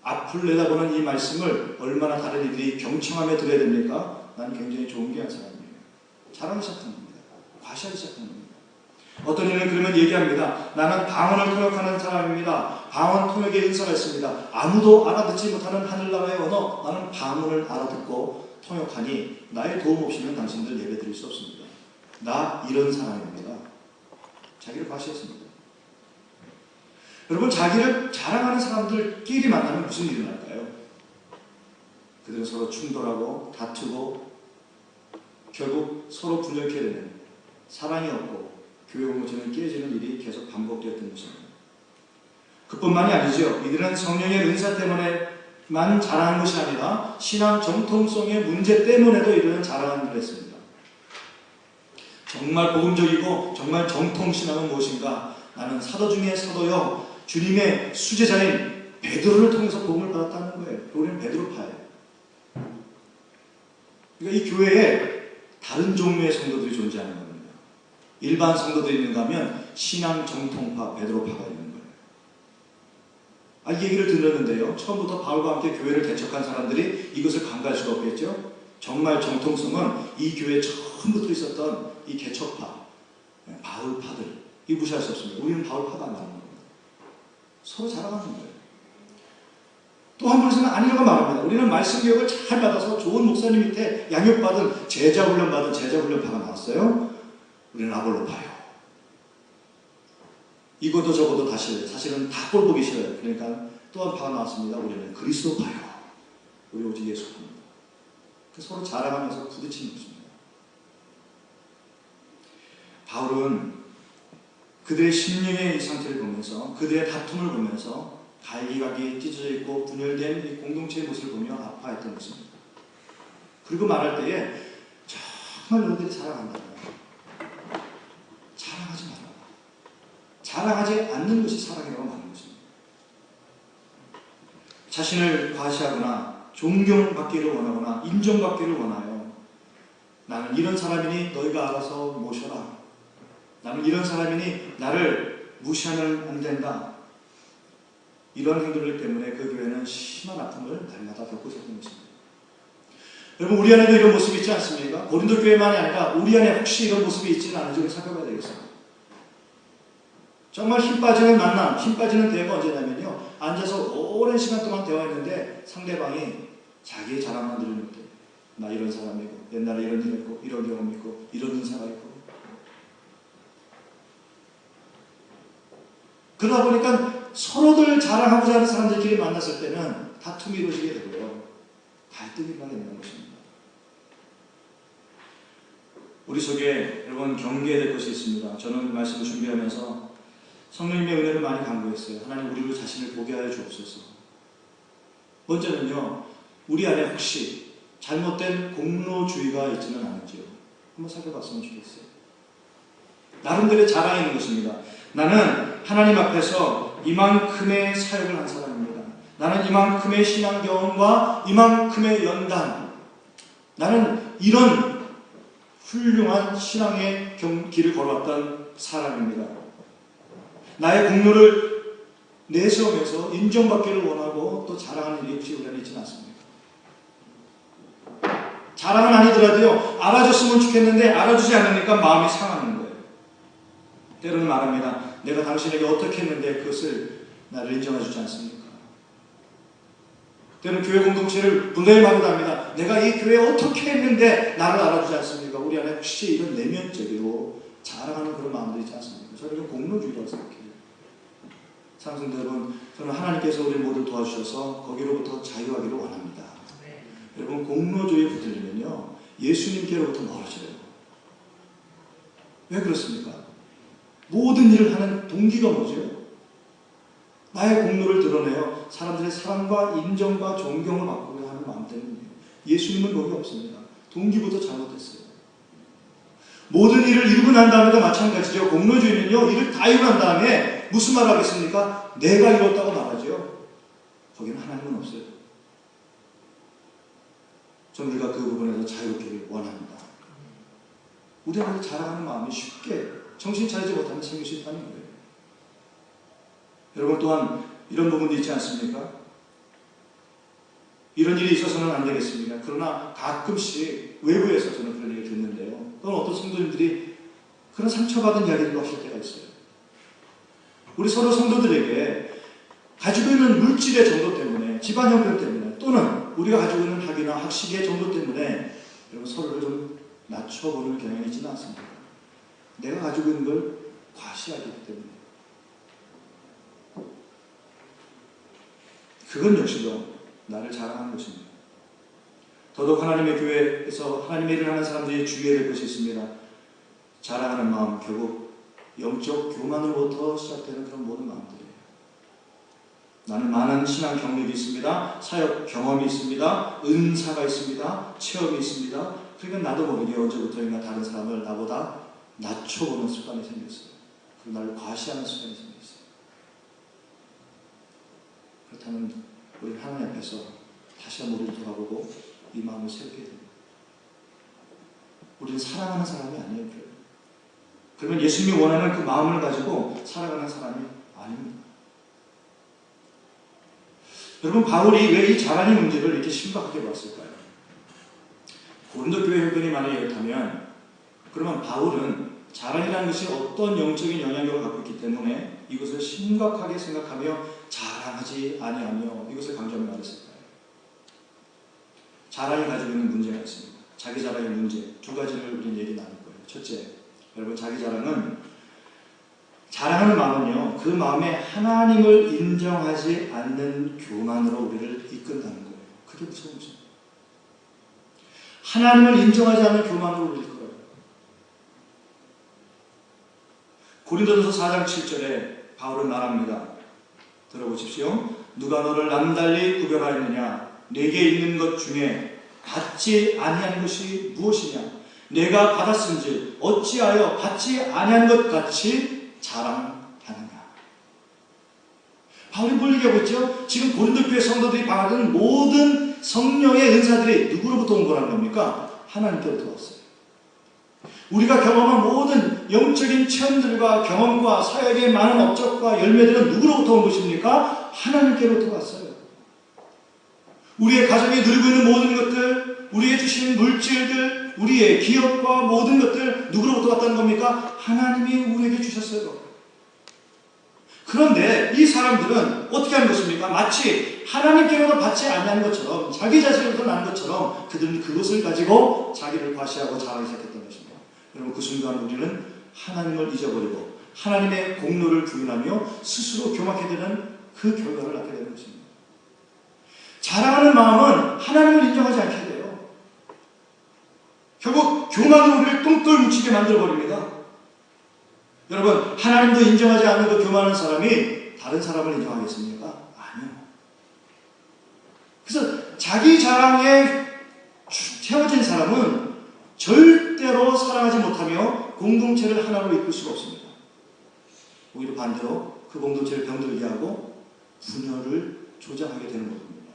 S3: 앞을 내다보는 이 말씀을 얼마나 다른 이들이 경청하며 들어야 됩니까? 나는 굉장히 존귀한 사람이에요. 자랑을 시작한 겁니다. 과시하기 시작한 겁니다. 어떤 이는 그러면 얘기합니다. 나는 방언을 통역하는 사람입니다. 방언 통역의 은사가 있습니다. 아무도 알아듣지 못하는 하늘나라의 언어, 나는 방언을 알아듣고 통역하니 나의 도움 없이는 당신들 예배 드릴 수 없습니다. 나 이런 사람입니다. 자기를 과시했습니다. 여러분, 자기를 자랑하는 사람들끼리 만나면 무슨 일이 날까요? 그들은 서로 충돌하고 다투고 결국 서로 분열케 되는, 사랑이 없고 교회 공동체는 깨지는 일이 계속 반복되었던 것입니다. 그뿐만이 아니죠. 이들은 성령의 은사 때문에만 자랑한 것이 아니라 신앙 정통성의 문제 때문에도 이들은 자랑하는 일을 했습니다. 정말 복음적이고 정말 정통신앙은 무엇인가? 나는 사도 중에 사도요, 주님의 수제자인 베드로를 통해서 복음을 받았다는 거예요. 우리는 베드로파예요. 그러니까 이 교회에 다른 종류의 성도들이 존재하는 겁니다. 일반 성도들이 있는가 하면 신앙 정통파, 베드로파가 있는 거예요. 이 얘기를 들었는데요. 처음부터 바울과 함께 교회를 개척한 사람들이 이것을 간과할 수가 없겠죠. 정말 정통성은 이 교회에 처음부터 있었던 이 개척파, 바울파들, 이 무시할 수 없습니다. 우리는 바울파가 안 나오는 겁니다. 서로 자랑하는 거예요. 또 한 분에서는 아니라고 말합니다. 우리는 말씀 교육을 잘 받아서 좋은 목사님 밑에 양육받은 제자훈련 받은 제자훈련파가 나왔어요. 우리는 아볼로파요. 이것도 저것도 다시 사실은 다 꼴보기 싫어요. 그러니까 또 한 파가 나왔습니다. 우리는 그리스도파요. 우리 오직 예수파입니다. 서로 자랑하면서 부딪히는 것입니다. 바울은 그들의 심령의 이 상태를 보면서, 그들의 다툼을 보면서 갈기각이 찢어져 있고 분열된 이 공동체의 모습을 보며 아파했던 것입니다. 그리고 말할 때에 정말 너희들이 자랑한다. 자랑하지 마라. 자랑하지 않는 것이 사랑이라고 말하는 것입니다. 자신을 과시하거나 존경받기를 원하거나 인정받기를 원하여 나는 이런 사람이니 너희가 알아서 모셔라. 나는 이런 사람이니 나를 무시하면 안 된다. 이런 행동들 때문에 그 교회는 심한 아픔을 날마다 겪고 있었던 것입니다. 여러분 우리 안에도 이런 모습이 있지 않습니까? 고린도 교회만이 아니라 우리 안에 혹시 이런 모습이 있지는 않은지 우리 살펴봐야 되겠습니다. 정말 힘 빠지는 만남, 힘 빠지는 대화가 언제냐면요. 앉아서 오랜 시간 동안 대화했는데 상대방이 자기의 자랑만 들으면 돼. 나 이런 사람이고 옛날에 이런 일 했고 이런 경험이 있고 이런 은사가 있고 그러다 보니까 서로들 자랑하고자 하는 사람들끼리 만났을 때는 다툼이 이루어지게 되고요. 갈등이 일어나게 되는 것입니다. 우리 속에 여러분 경계해야 될 것이 있습니다. 저는 말씀을 준비하면서 성령님의 은혜를 많이 간구했어요. 하나님 우리를 자신을 보게 하여 주옵소서. 번째는요. 우리 안에 혹시 잘못된 공로주의가 있지는 않은지요. 한번 살펴봤으면 좋겠어요. 나름대로의 자랑이 있는 것입니다. 나는 하나님 앞에서 이만큼의 사역을 한 사람입니다. 나는 이만큼의 신앙 경험과 이만큼의 연단, 나는 이런 훌륭한 신앙의 길을 걸어왔던 사람입니다. 나의 공로를 내세우면서 인정받기를 원하고 또 자랑하는 일이 혹시 우리 안에 있지는 않습니까? 자랑은 아니더라도요, 알아줬으면 좋겠는데 알아주지 않으니까 마음이 상하는 거예요. 때로는 말합니다. 내가 당신에게 어떻게 했는데 그것을 나를 인정해주지 않습니까? 때로는 교회 공동체를 불러야만 합니다. 내가 이 교회에 어떻게 했는데 나를 알아주지 않습니까? 우리 안에 혹시 이런 내면적으로 자랑하는 그런 마음들이 있지 않습니까? 저는 이건 공로주의라고 생각해요. 사랑하는 여러분, 저는 하나님께서 우리 모두 도와주셔서 거기로부터 자유하기를 원합니다. 네. 여러분 공로주의에 붙들리면요 예수님께로부터 멀어져요. 왜 그렇습니까? 모든 일을 하는 동기가 뭐죠? 나의 공로를 드러내어 사람들의 사랑과 인정과 존경을 받고 하는 마음 때문이에요. 예수님은 거기 없습니다. 동기부터 잘못했어요. 모든 일을 이루고 난 다음에도 마찬가지죠. 공로주의는요, 일을 다 이루고 난 다음에 무슨 말 하겠습니까? 내가 이뤘다고 말하죠. 거기는 하나님은 없어요. 저는 우리가 그 부분에서 자유롭기를 원합니다. 우리 안에 자랑하는 마음이 쉽게 정신 차리지 못하면 생길 수 있다는 거예요. 여러분 또한 이런 부분도 있지 않습니까? 이런 일이 있어서는 안 되겠습니다. 그러나 가끔씩 외부에서 저는 그런 얘기를 듣는데요. 또는 어떤 성도님들이 그런 상처받은 이야기를 하실 때가 있어요. 우리 서로 성도들에게 가지고 있는 물질의 정도 때문에, 집안 형편 때문에, 또는 우리가 가지고 있는 학위나 학식의 정도 때문에 여러분 서로를 좀 낮춰보는 경향이 있지는 않습니다. 내가 가지고 있는 걸 과시하기 때문에. 그건 역시도 나를 자랑하는 것입니다. 더더욱 하나님의 교회에서 하나님의 일을 하는 사람들이 주의해야 될 것이 있습니다. 자랑하는 마음, 결국 영적 교만으로부터 시작되는 그런 모든 마음들이에요. 나는 많은 신앙 경력이 있습니다. 사역 경험이 있습니다. 은사가 있습니다. 체험이 있습니다. 그러니까 나도 모르게 언제부터인가 다른 사람을 나보다 낮춰보는 습관이 생겼어요. 그리고 나를 과시하는 습관이 생겼어요. 그렇다면 우리는 하나님 앞에서 다시 한번 우리를 돌아보고 이 마음을 세우게 됩니다. 우리는 사랑하는 사람이 아니에요. 그러면 예수님이 원하는 그 마음을 가지고 살아가는 사람이 아닙니다. 여러분 바울이 왜 이 자랑의 문제를 이렇게 심각하게 봤을까요? 고린도 교회 형편이 만약에 이렇다면 그러면 바울은 자랑이라는 것이 어떤 영적인 영향력을 갖고 있기 때문에 이것을 심각하게 생각하며 자랑하지 아니하며 이것을 강조하며 말했을까요? 자랑이 가지고 있는 문제가 있습니다. 자기 자랑의 문제 두 가지를 우리는 얘기 나눌 거예요. 첫째, 여러분 자기 자랑은 자랑하는 마음은요 그 마음에 하나님을 인정하지 않는 교만으로 우리를 이끈다는 거예요. 그게 무서운 것입니다. 하나님을 인정하지 않는 교만으로 우리를 이끌어요. 고린도전서 4장 7절에 바울은 말합니다. 들어보십시오. 누가 너를 남달리 구별하였느냐? 내게 있는 것 중에 받지 아니한 것이 무엇이냐? 내가 받았은즉 어찌하여 받지 아니한 것 같이 자랑하느냐? 바울이 뭘 얘기하고 있죠? 지금 고린도 교회 성도들이 받은 모든 성령의 은사들이 누구로부터 온 거라는 겁니까? 하나님께로부터 왔어요. 우리가 경험한 모든 영적인 체험들과 경험과 사역의 많은 업적과 열매들은 누구로부터 온 것입니까? 하나님께로부터 왔어요. 우리의 가정이 누리고 있는 모든 것들, 우리에게 주신 물질들, 우리의 기업과 모든 것들 누구로부터 왔다는 겁니까? 하나님이 우리에게 주셨어요. 그런데 이 사람들은 어떻게 하는 것입니까? 마치 하나님께로도 받지 아니한 것처럼, 자기 자신으로부터 난 것처럼 그들은 그것을 가지고 자기를 과시하고 자랑하기 시작했던 것입니다. 여러분, 그 순간 우리는 하나님을 잊어버리고 하나님의 공로를 부인하며 스스로 교만하게 되는 그 결과를 낳게 되는 것입니다. 자랑하는 마음은 하나님을 인정하지 않게 돼요. 결국 교만으로 우리를 똥돌 묻히게 만들어버립니다. 여러분, 하나님도 인정하지 않는 그 교만한 사람이 다른 사람을 인정하겠습니까? 아니요. 그래서 자기 자랑에 채워진 사람은 절대로 사랑하지 못하며 공동체를 하나로 이끌 수가 없습니다. 오히려 반대로 그 공동체를 병들게 하고 분열을 조장하게 되는 것입니다.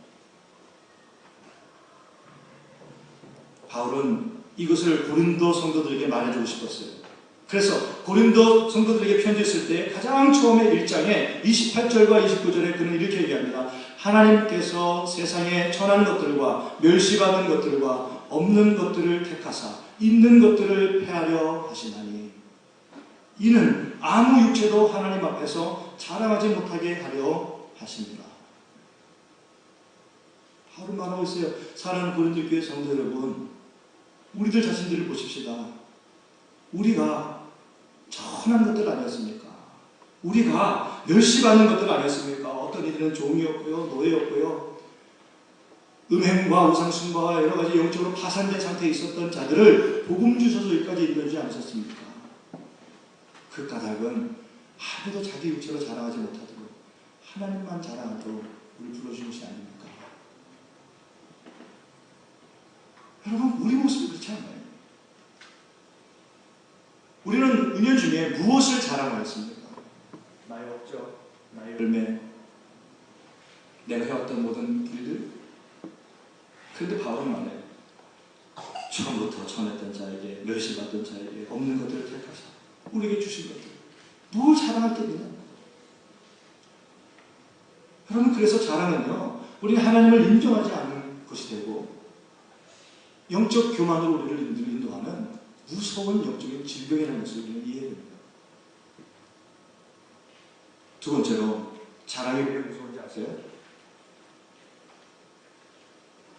S3: 바울은 이것을 고린도 성도들에게 말해주고 싶었어요. 그래서 고린도 성도들에게 편지했을 때 가장 처음에 1장에 28절과 29절에 그는 이렇게 얘기합니다. 하나님께서 세상에 천한 것들과 멸시받은 것들과 없는 것들을 택하사 있는 것들을 폐하려 하시나니 이는 아무 육체도 하나님 앞에서 자랑하지 못하게 하려 하십니다. 바울은 말하고 있어요. 사랑하는 고린도 교회 성도 여러분, 우리들 자신들을 보십시다. 우리가 천한 것들 아니었습니까? 우리가 멸시받는 것들 아니었습니까? 어떤 이들은 종이었고요, 노예였고요, 음행과 우상숭배와 여러 가지 영적으로 파산된 상태에 있었던 자들을 복음 주셔서 여기까지 이르지 않으셨습니까? 그 까닭은 아무도 자기 육체로 자랑하지 못하도록 하나님만 자랑하도록 우리 불러주신 것이 아닙니까? 여러분, 우리 모습이 그렇지 않나요? 우리는 은연중에 무엇을 자랑하였습니까? 나의 업적, 나의 열매, 내가 해왔던 모든 일들. 그런데 바울은 말해요. 처음부터 전했던 자에게, 멸시받던 자에게 없는 것들을 택하사 우리에게 주신 것들, 뭘 자랑할 게 있느냐? 여러분, 그래서 자랑은요, 우리는 하나님을 인정하지 않는 것이 되고 영적 교만으로 우리를 인도하는 무서운 영적인 질병이라는 것을 우리는 이해해야 됩니다. 두 번째로, 자랑이 왜 무서운지 아세요?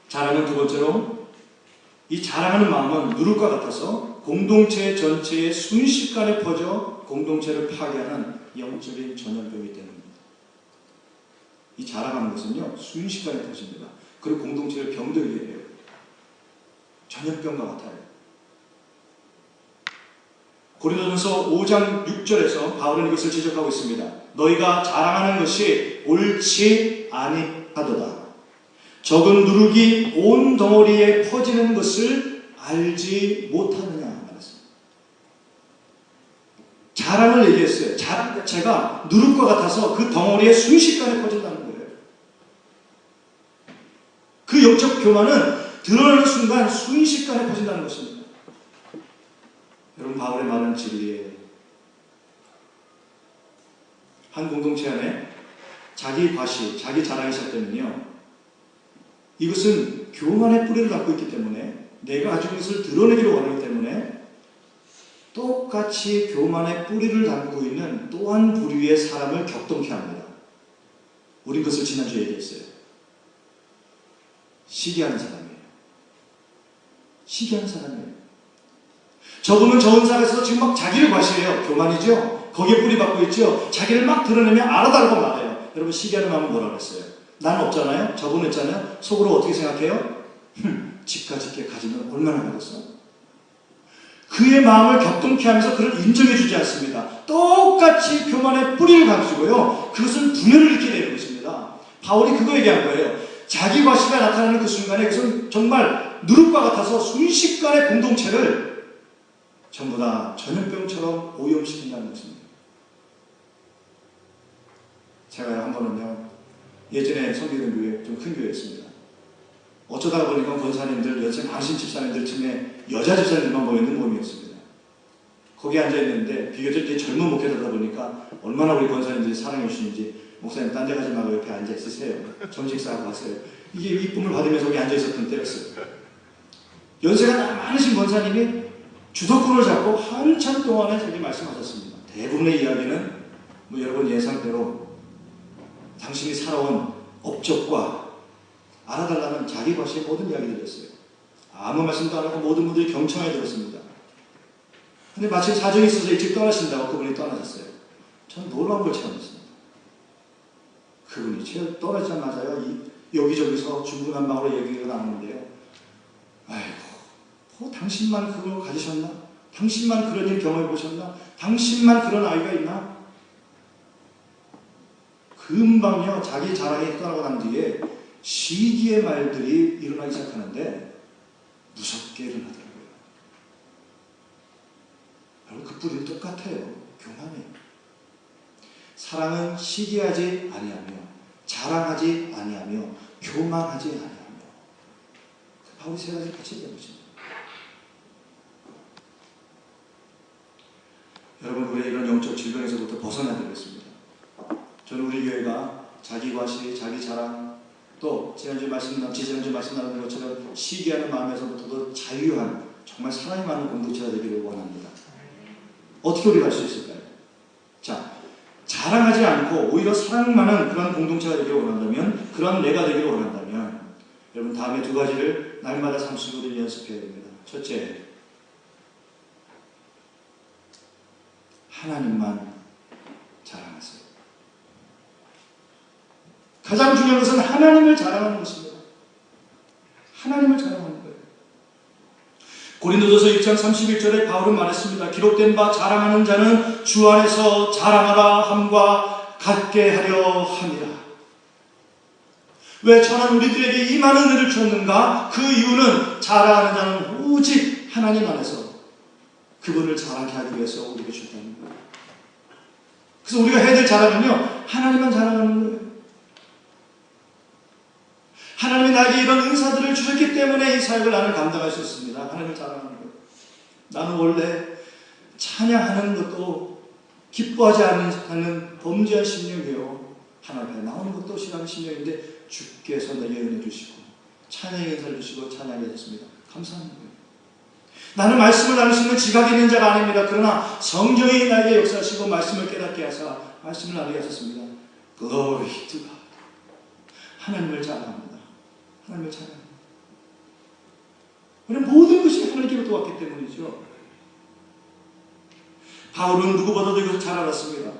S3: 자랑은 두 번째로, 이 자랑하는 마음은 누룩과 같아서 공동체 전체에 순식간에 퍼져 공동체를 파괴하는 영적인 전염병이 되는 겁니다. 이 자랑하는 것은요, 순식간에 퍼집니다. 그리고 공동체를 병들게 해요. 전염병과 같아요. 고린도전서 5장 6절에서 바울은 이것을 지적하고 있습니다. 너희가 자랑하는 것이 옳지 아니하도다. 적은 누룩이 온 덩어리에 퍼지는 것을 알지 못하느냐 말했습니다. 자랑을 얘기했어요. 자랑 자체가 누룩과 같아서 그 덩어리에 순식간에 퍼진다는 거예요. 그 영적 교만은 드러나는 순간 순식간에 퍼진다는 것입니다. 여러분, 바울의 말은 진리예요. 한 공동체 안에 자기 과시, 자기 자랑이 시작되면요, 이것은 교만의 뿌리를 갖고 있기 때문에, 내가 가지고 있는 것을 드러내기를 원하기 때문에 똑같이 교만의 뿌리를 담고 있는 또 한 부류의 사람을 격동케 합니다. 우리 그것을 지난주에 얘기했어요. 시기하는 사람이에요. 시기하는 사람이에요. 저분은 저 은사에서 지금 막 자기를 과시해요. 교만이죠. 거기에 뿌리 박고 있죠. 자기를 막 드러내면 알아다르고 말해요. 여러분, 시기하는 마음은 뭐라고 그랬어요? 나는 없잖아요. 저분은 있잖아요. 속으로 어떻게 생각해요? 집까짓게 가지면 얼마나 받았어? 그의 마음을 격동케 하면서 그를 인정해주지 않습니다. 똑같이 교만의 뿌리를 가지고요, 그것은 분열을 일으키게 되는 것입니다. 바울이 그거 얘기한 거예요. 자기 과시가 나타나는 그 순간에 그것은 정말 누룩과 같아서 순식간에 공동체를 전부 다 전염병처럼 오염시킨다는 것입니다. 제가 한 번은요, 예전에 섬기던 교회, 좀 큰 교회였습니다. 어쩌다가 보니까 권사님들, 여성 강신 집사님들 틈에 여자 집사님들만 모여있는 모임이었습니다. 거기에 앉아있는데 비교적 이제 젊은 목회자다 보니까 얼마나 우리 권사님들이 사랑해 주시는지, 목사님 딴 데 가지 말고 옆에 앉아있으세요. 점식사하고 왔어요. 이게 이쁨을 받으면서 거기 앉아있었던 때였어요. 연세가 많으신 권사님이 주도권을 잡고 한참 동안에 자기 말씀하셨습니다. 대부분의 이야기는 뭐 여러분 예상대로 당신이 살아온 업적과 알아달라는 자기 과시의 모든 이야기들이었어요. 아무 말씀도 안 하고 모든 분들이 경청해 들었습니다. 근데 마침 사정이 있어서 일찍 떠나신다고 그분이 떠나셨어요. 전 놀라운 걸 체험했습니다. 그분이 떠나자마자요, 여기저기서 중구난방으로 얘기가 나오는데요. 아이고, 당신만 그걸 가지셨나? 당신만 그런 일 경험해 보셨나? 당신만 그런 아이가 있나? 금방요, 자기 자랑이 떠나고 난 뒤에 시기의 말들이 일어나기 시작하는데 무섭게 일어나더라고요. 여러분, 그 뿌리는 똑같아요. 교만이에요. 사랑은 시기하지 아니하며 자랑하지 아니하며 교만하지 아니하며. 바울이 세 가지 같이 얘기해보십니다. 여러분, 우리의 이런 영적 질병에서부터 벗어나야 되겠습니다. 저는 우리 교회가 자기 과시, 자기 자랑, 또 지난주 말씀 나눈 것처럼 시기하는 마음에서부터도 자유한 정말 사랑이 많은 공동체가 되기를 원합니다. 어떻게 우리가 할 수 있을까요? 자, 자랑하지 않고 오히려 사랑 많은 그런 공동체가 되기를 원한다면, 그런 내가 되기를 원한다면, 여러분 다음에 두 가지를 날마다 삼수고 연습해야 됩니다. 첫째, 하나님만 자랑하세요. 가장 중요한 것은 하나님을 자랑하는 것입니다. 하나님을 자랑하는 거예요. 고린도전서 1장 31절에 바울은 말했습니다. 기록된 바 자랑하는 자는 주 안에서 자랑하라 함과 같게 하려 함이라. 왜 저는 우리들에게 이 많은 은혜를 주었는가? 그 이유는 자랑하는 자는 오직 하나님 안에서 그분을 자랑케 하기 위해서 우리에게 주었다는 거예요. 그래서 우리가 해야 될 자랑은요, 하나님만 자랑하는 거예요. 하나님이 나에게 이런 은사들을 주셨기 때문에 이 사역을 나는 감당할 수 있습니다. 하나님을 자랑하는 거예요. 나는 원래 찬양하는 것도 기뻐하지 않는 범죄한 심령이에요. 하나님 앞에 나오는 것도 싫어하는 심령인데 주께서 내게 은혜 주시고 찬양의 은사를 주시고 찬양하게 됐습니다. 감사합니다. 나는 말씀을 나눌 수 있는 지각이 있는 자가 아닙니다. 그러나 성령이 나에게 역사하시고 말씀을 깨닫게 하사 말씀을 나누게 하셨습니다. Glory to God. 하나님을 자랑합니다. 하나님을 찬양합니다. 우리는 모든 것이 하나님께로부터 왔기 때문이죠. 바울은 누구보다도 이것을 잘 알았습니다.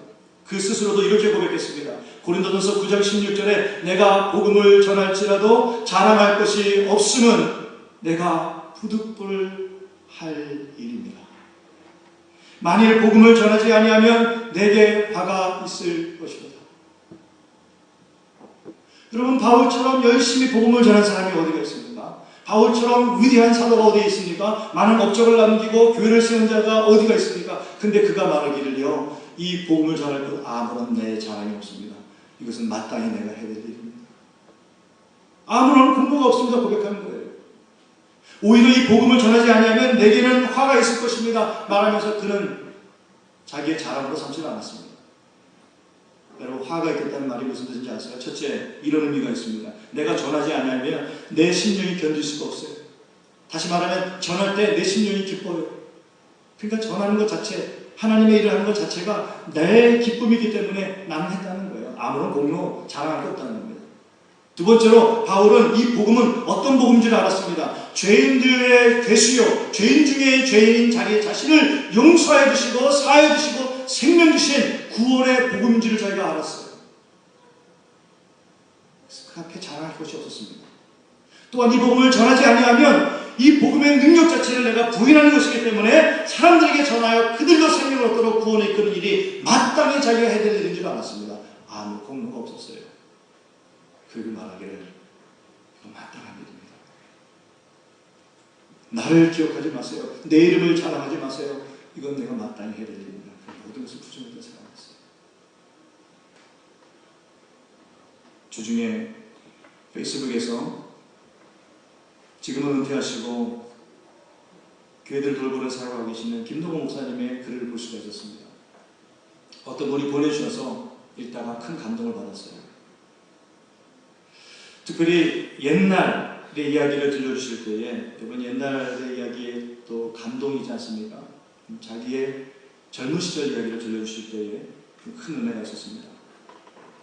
S3: 그 스스로도 이렇게 고백했습니다. 고린도전서 9장 16절에 내가 복음을 전할지라도 자랑할 것이 없음은 내가 부득불할 일입니다. 만일 복음을 전하지 아니하면 내게 화가 있을 것이다. 여러분, 바울처럼 열심히 복음을 전한 사람이 어디가 있습니까? 바울처럼 위대한 사도가 어디에 있습니까? 많은 업적을 남기고 교회를 세운 자가 어디가 있습니까? 근데 그가 말하기를요, 이 복음을 전할 것 아무런 내 자랑이 없습니다. 이것은 마땅히 내가 해야 될 일입니다. 아무런 공로가 없습니다. 고백하는 거예요. 오히려 이 복음을 전하지 아니하면 내게는 화가 있을 것입니다. 말하면서 그는 자기의 자랑으로 삼지 않았습니다. 여러분, 화가 있겠다는 말이 무슨 뜻인지 아세요? 첫째, 이런 의미가 있습니다. 내가 전하지 않으면 내 심령이 견딜 수가 없어요. 다시 말하면 전할 때 내 심령이 기뻐요. 그러니까 전하는 것 자체, 하나님의 일을 하는 것 자체가 내 기쁨이기 때문에 나는 했다는 거예요. 아무런 공로, 자랑할 게 없다는 겁니다. 두 번째로 바울은 이 복음은 어떤 복음인지를 알았습니다. 죄인들의 괴수요, 죄인 중에 죄인인 자기 자신을 용서해 주시고 사해 주시고 생명 주신 구원의 복음인지를 저희가 알았어요. 그래서 그 앞에 자랑할 것이 없었습니다. 또한 이 복음을 전하지 아니하면 이 복음의 능력 자체를 내가 부인하는 것이기 때문에 사람들에게 전하여 그들도 생명을 얻도록 구원에 이끄는 일이 마땅히 자기가 해야 될 일인 줄 알았습니다. 아무 공로가 없었어요. 그리고 말하기를 이거 마땅한 일입니다. 나를 기억하지 마세요. 내 이름을 자랑하지 마세요. 이건 내가 마땅히 해야 될 일입니다. 모든 것을 부정하게 생각했어요. 주중에 페이스북에서 지금은 은퇴하시고 교회들 돌보는 사역하고 계시는 김동호 목사님의 글을 볼 수가 있었습니다. 어떤 분이 보내주셔서 읽다가 큰 감동을 받았어요. 특별히 옛날 이야기를 들려주실 때에 여러분 옛날의 이야기에 또 감동이지 않습니까? 자기의 젊은 시절 이야기를 들려주실 때에 큰 은혜가 있었습니다.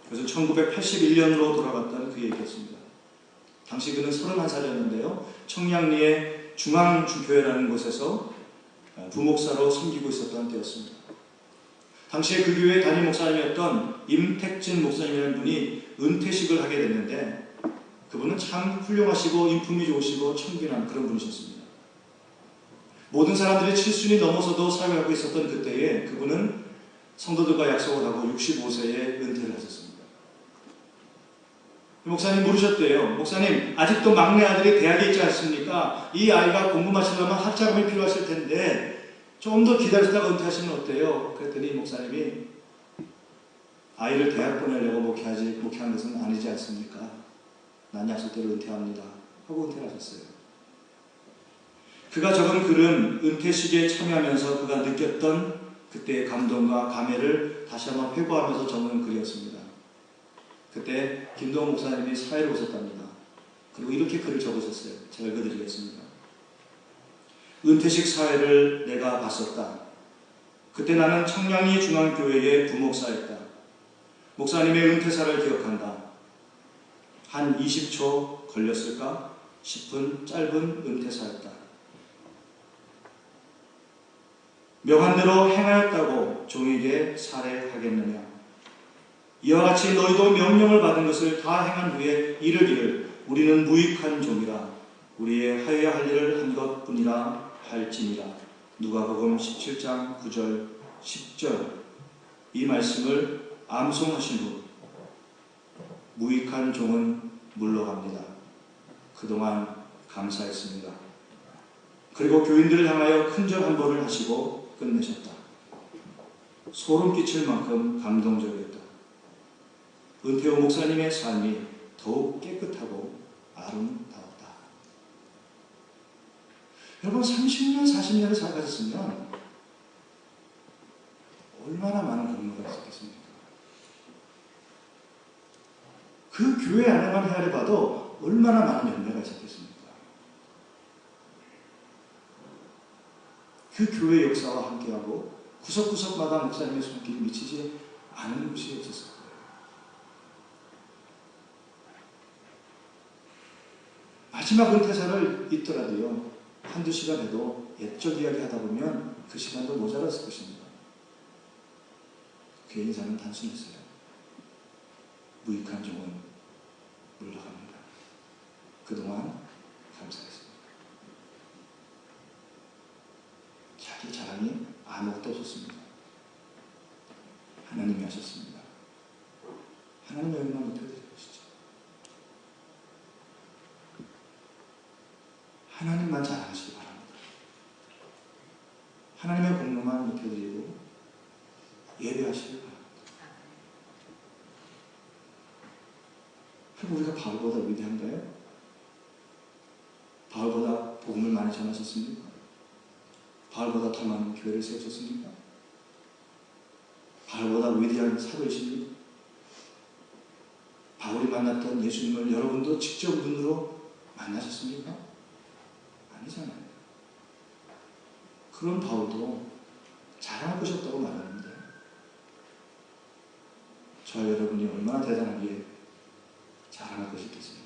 S3: 그래서 1981년으로 돌아갔던 그 얘기였습니다. 당시 그는 31살이었는데요. 청량리의 중앙교회라는 곳에서 부목사로 섬기고 있었던 때였습니다. 당시에 그 교회 담임 목사님이었던 임택진 목사님이라는 분이 은퇴식을 하게 됐는데 그분은 참 훌륭하시고 인품이 좋으시고 청빈한 그런 분이셨습니다. 모든 사람들이 7순이 넘어서도 사역하고 있었던 그때에 그분은 성도들과 약속을 하고 65세에 은퇴를 하셨습니다. 목사님 물으셨대요. 목사님, 아직도 막내 아들이 대학에 있지 않습니까? 이 아이가 공부 마치려면 학자금이 필요하실 텐데 좀 더 기다렸다가 은퇴하시면 어때요? 그랬더니 목사님이 아이를 대학 보내려고 목회한 것은 아니지 않습니까? 난 약속대로 은퇴합니다. 하고 은퇴를 하셨어요. 그가 적은 글은 은퇴식에 참여하면서 그가 느꼈던 그때의 감동과 감회를 다시 한번 회고하면서 적은 글이었습니다. 그때 김동훈 목사님이 사회를 오셨답니다. 그리고 이렇게 글을 적으셨어요. 제가 읽어드리겠습니다. 은퇴식 사회를 내가 봤었다. 그때 나는 청량리 중앙교회의 부목사였다. 목사님의 은퇴사를 기억한다. 한 20초 걸렸을까 싶은 짧은 은퇴사였다. 명한 대로 행하였다고 종에게 살해하겠느냐. 이와 같이 너희도 명령을 받은 것을 다 행한 후에 이르기를 우리는 무익한 종이라 우리의 하여야 할 일을 한 것뿐이라 할지니라. 누가복음 17장 9절 10절 이 말씀을 암송하신 후 무익한 종은 물러갑니다. 그동안 감사했습니다. 그리고 교인들을 향하여 큰절 한번을 하시고 끝내셨다. 소름 끼칠 만큼 감동적이었다. 은퇴 후 목사님의 삶이 더욱 깨끗하고 아름다웠다. 여러분 30년, 40년을 살아가셨으면 얼마나 많은 공로가 있었겠습니까? 그 교회 안에만 헤아려봐도 얼마나 많은 연매가 있었겠습니까? 그 교회 역사와 함께하고 구석구석마다 목사님의 손길이 미치지 않은 곳이 없었을 거예요. 마지막 은퇴사를 있더라도요, 한두 시간 해도 옛적 이야기 하다 보면 그 시간도 모자랐을 것입니다. 그의 인생은 단순했어요. 무익한 종은 물러갑니다. 그동안 감사했습니다. 자기 자랑이 아무것도 없었습니다. 하나님이 하셨습니다. 하나님의 영광 못해 드리시죠. 하나님만 자랑하시기 바랍니다. 하나님의 공로만 높여드리고 예배하시기 바랍니다. 그럼 우리가 바울보다 위대한가요? 바울보다 복음을 많이 전하셨습니까? 바울보다 더 많은 교회를 세우셨습니까? 바울보다 위대한 사도이십니까? 바울이 만났던 예수님을 여러분도 직접 눈으로 만나셨습니까? 아니잖아요. 그런 바울도 자랑할 것이 없다고 말하는데 저와 여러분이 얼마나 대단하기에 자랑할 것이 있겠습니까?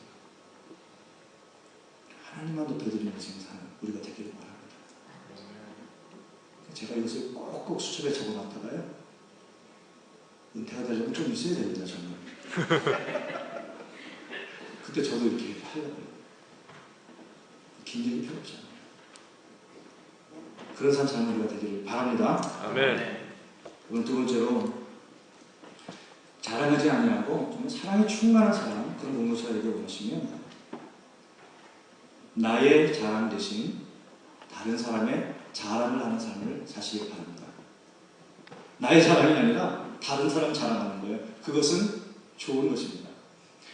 S3: 하나님만 높여드리는 인생 사는 우리가 되기를 바랍니다. 제가 이것을 꼭꼭 수첩에 적어놨다가요, 은퇴가 되려면 좀 있어야 됩니다. 정말. 그때 저도 이렇게 하려고요. 긴 얘기 필요 없잖아요. 그런 삶 사는 우리가 되기를 바랍니다.
S5: 아멘.
S3: 오늘 두 번째로 자랑하지 아니하고 정말 사랑에 충만한 사람, 그런 공동체에게 원하시면 나의 자랑 대신 다른 사람의 자랑을 하는 삶을 사시기 바랍니다. 나의 자랑이 아니라 다른 사람 자랑하는 거예요. 그것은 좋은 것입니다.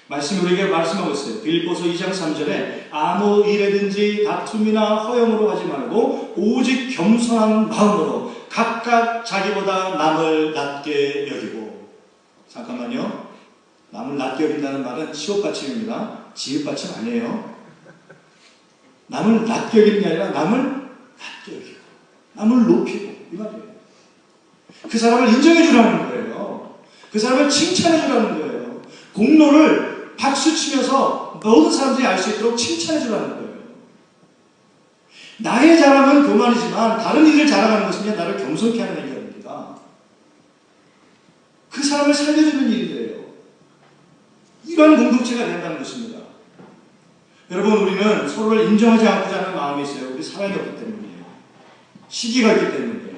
S3: 말씀이 우리에게 말씀하고 있어요. 빌립보서 2장 3절에 아무 일에든지 다툼이나 허영으로 하지 말고 오직 겸손한 마음으로 각각 자기보다 남을 낮게 여기고. 잠깐만요. 남을 낮게 여긴다는 말은 시옷받침입니다. 지읒받침 아니에요. 남을 낮게 여기는 게 아니라 남을 낮게 여기고 남을 높이고 이 말이에요. 그 사람을 인정해 주라는 거예요. 그 사람을 칭찬해 주라는 거예요. 공로를 박수치면서 모든 사람들이 알 수 있도록 칭찬해 주라는 거예요. 나의 자랑은 교만이지만 다른 이들 자랑하는 것은 그냥 나를 겸손케 하는 얘기입니다. 그 사람을 살려주는 일이에요. 이러한 공동체가 된다는 것입니다. 여러분, 우리는 서로를 인정하지 않고자 하는 마음이 있어요. 우리 사랑이 없기 때문이에요. 시기가 있기 때문이에요.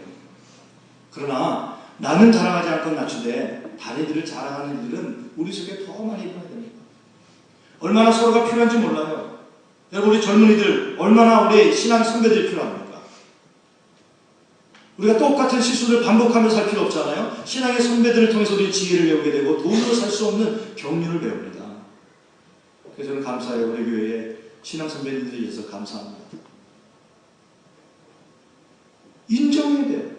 S3: 그러나 나는 자랑하지 않고 낮추되 다른 이들을 자랑하는 일은 우리 속에 더 많이 일어나야 됩니다. 얼마나 서로가 필요한지 몰라요. 여러분, 우리 젊은이들 얼마나 우리 신앙 선배들이 필요합니까? 우리가 똑같은 실수를 반복하면서 할 필요 없잖아요. 신앙의 선배들을 통해서 우리 지혜를 배우게 되고 돈으로 살 수 없는 경륜을 배웁니다. 그래서 저는 감사해요. 우리 교회에 신앙 선배님들에 의해서 감사합니다. 인정해야 돼요.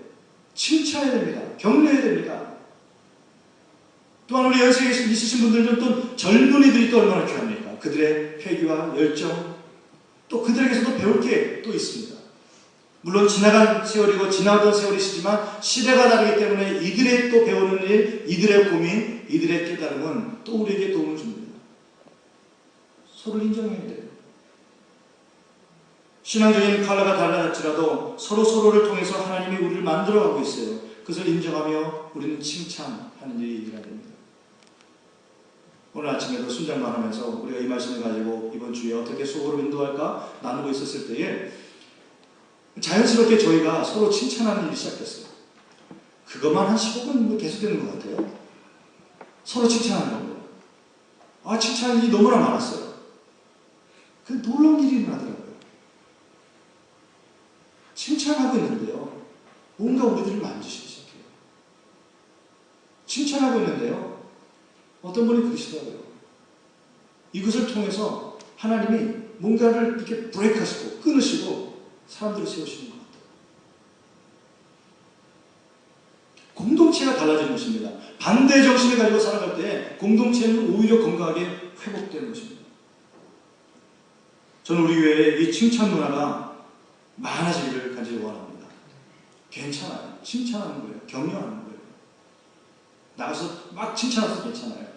S3: 칭찬해야 됩니다. 격려해야 됩니다. 또한 우리 연세에 있으신 분들은 또 젊은이들이 또 얼마나 귀합니까? 그들의 회개와 열정, 또 그들에게서도 배울 게 또 있습니다. 물론 지나간 세월이고 지나던 세월이시지만 시대가 다르기 때문에 이들의 또 배우는 일, 이들의 고민, 이들의 깨달음은 또 우리에게 도움을 줍니다. 서로를 인정해야 돼요. 신앙적인 컬러가 달라질지라도 서로를 통해서 하나님이 우리를 만들어가고 있어요. 그것을 인정하며 우리는 칭찬하는 일이 일어나야 됩니다. 오늘 아침에도 순장만 하면서 우리가 이 말씀을 가지고 이번 주에 어떻게 수업으로 인도할까 나누고 있었을 때에 자연스럽게 저희가 서로 칭찬하는 일이 시작됐어요. 그것만 한 15분 계속되는 것 같아요. 서로 칭찬하는 거예요. 아, 칭찬하는 일이 너무나 많았어요. 그 놀라운 일이 일어나더라고요. 칭찬하고 있는데요. 뭔가 우리들을 만지시기 시작해요. 칭찬하고 있는데요. 어떤 분이 그러시더라고요. 이것을 통해서 하나님이 뭔가를 이렇게 브레이크하시고 끊으시고 사람들을 세우시는 것 같아요. 공동체가 달라지는 것입니다. 반대 정신을 가지고 살아갈 때 공동체는 오히려 건강하게 회복되는 것입니다. 저는 우리 교회에 이 칭찬 문화가 많아지기를 간절히 원합니다. 괜찮아요. 칭찬하는 거예요. 격려하는 거예요. 나가서 막 칭찬해서 괜찮아요.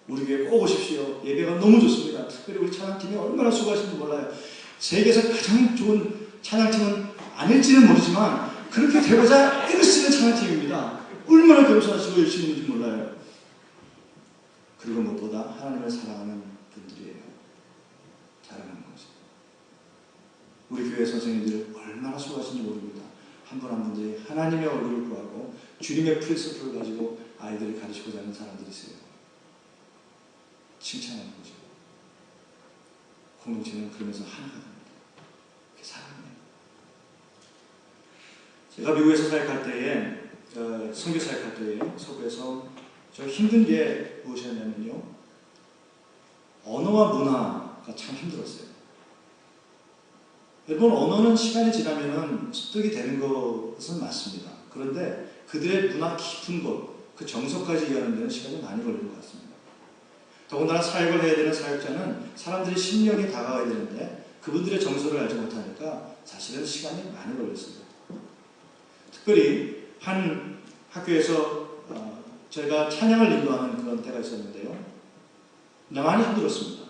S3: 우리 교회 꼭 오십시오. 예배가 너무 좋습니다. 특별히 우리 찬양팀이 얼마나 수고하시는지 몰라요. 세계에서 가장 좋은 찬양팀은 아닐지는 모르지만 그렇게 되고자 애쓰는 찬양팀입니다. 얼마나 겸손하시고 열심히 있는지 몰라요. 그리고 무엇보다 하나님을 사랑하는 분들이에요. 사랑하는 거죠. 우리 교회 선생님들 얼마나 수고하시는지 모릅니다. 한 분 한 분들이 하나님의 얼굴을 구하고 주님의 프린시플을 가지고 아이들을 가르치고자 하는 사람들이세요. 칭찬하는 거죠. 공동체는 그러면서 하나가 됩니다. 그게 사랑이에요. 제가 미국에서 사역할 때에, 선교 사역할 때에 서부에서 저 힘든 게 무엇이었냐면요. 언어와 문화가 참 힘들었어요. 여러분, 언어는 시간이 지나면 습득이 되는 것은 맞습니다. 그런데 그들의 문화 깊은 곳, 그 정서까지 이해하는 데는 시간이 많이 걸리는 것 같습니다. 더군다나 사역을 해야 되는 사역자는 사람들의 심령이 다가와야 되는데 그분들의 정서를 알지 못하니까 사실은 시간이 많이 걸렸습니다. 특별히 한 학교에서 저희가 찬양을 인도하는 그런 때가 있었는데요. 많이 힘들었습니다.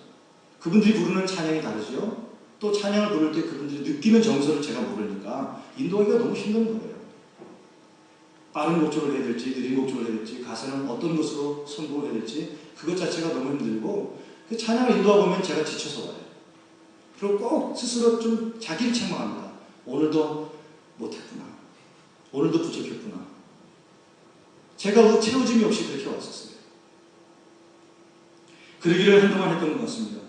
S3: 그분들이 부르는 찬양이 다르죠. 또 찬양을 부를 때 그분들이 느끼는 정서를 제가 모르니까 인도하기가 너무 힘든 거예요. 빠른 곡조를 해야 될지 느린 곡조를 해야 될지 가사는 어떤 것으로 선곡을 해야 될지 그것 자체가 너무 힘들고 그 찬양을 인도하고 보면 제가 지쳐서 와요. 그리고 꼭 스스로 좀 자기를 책망합니다. 오늘도 못했구나. 오늘도 부족했구나. 제가 채워짐이 없이 그렇게 왔었어요. 그러기를 한동안 했던 것 같습니다.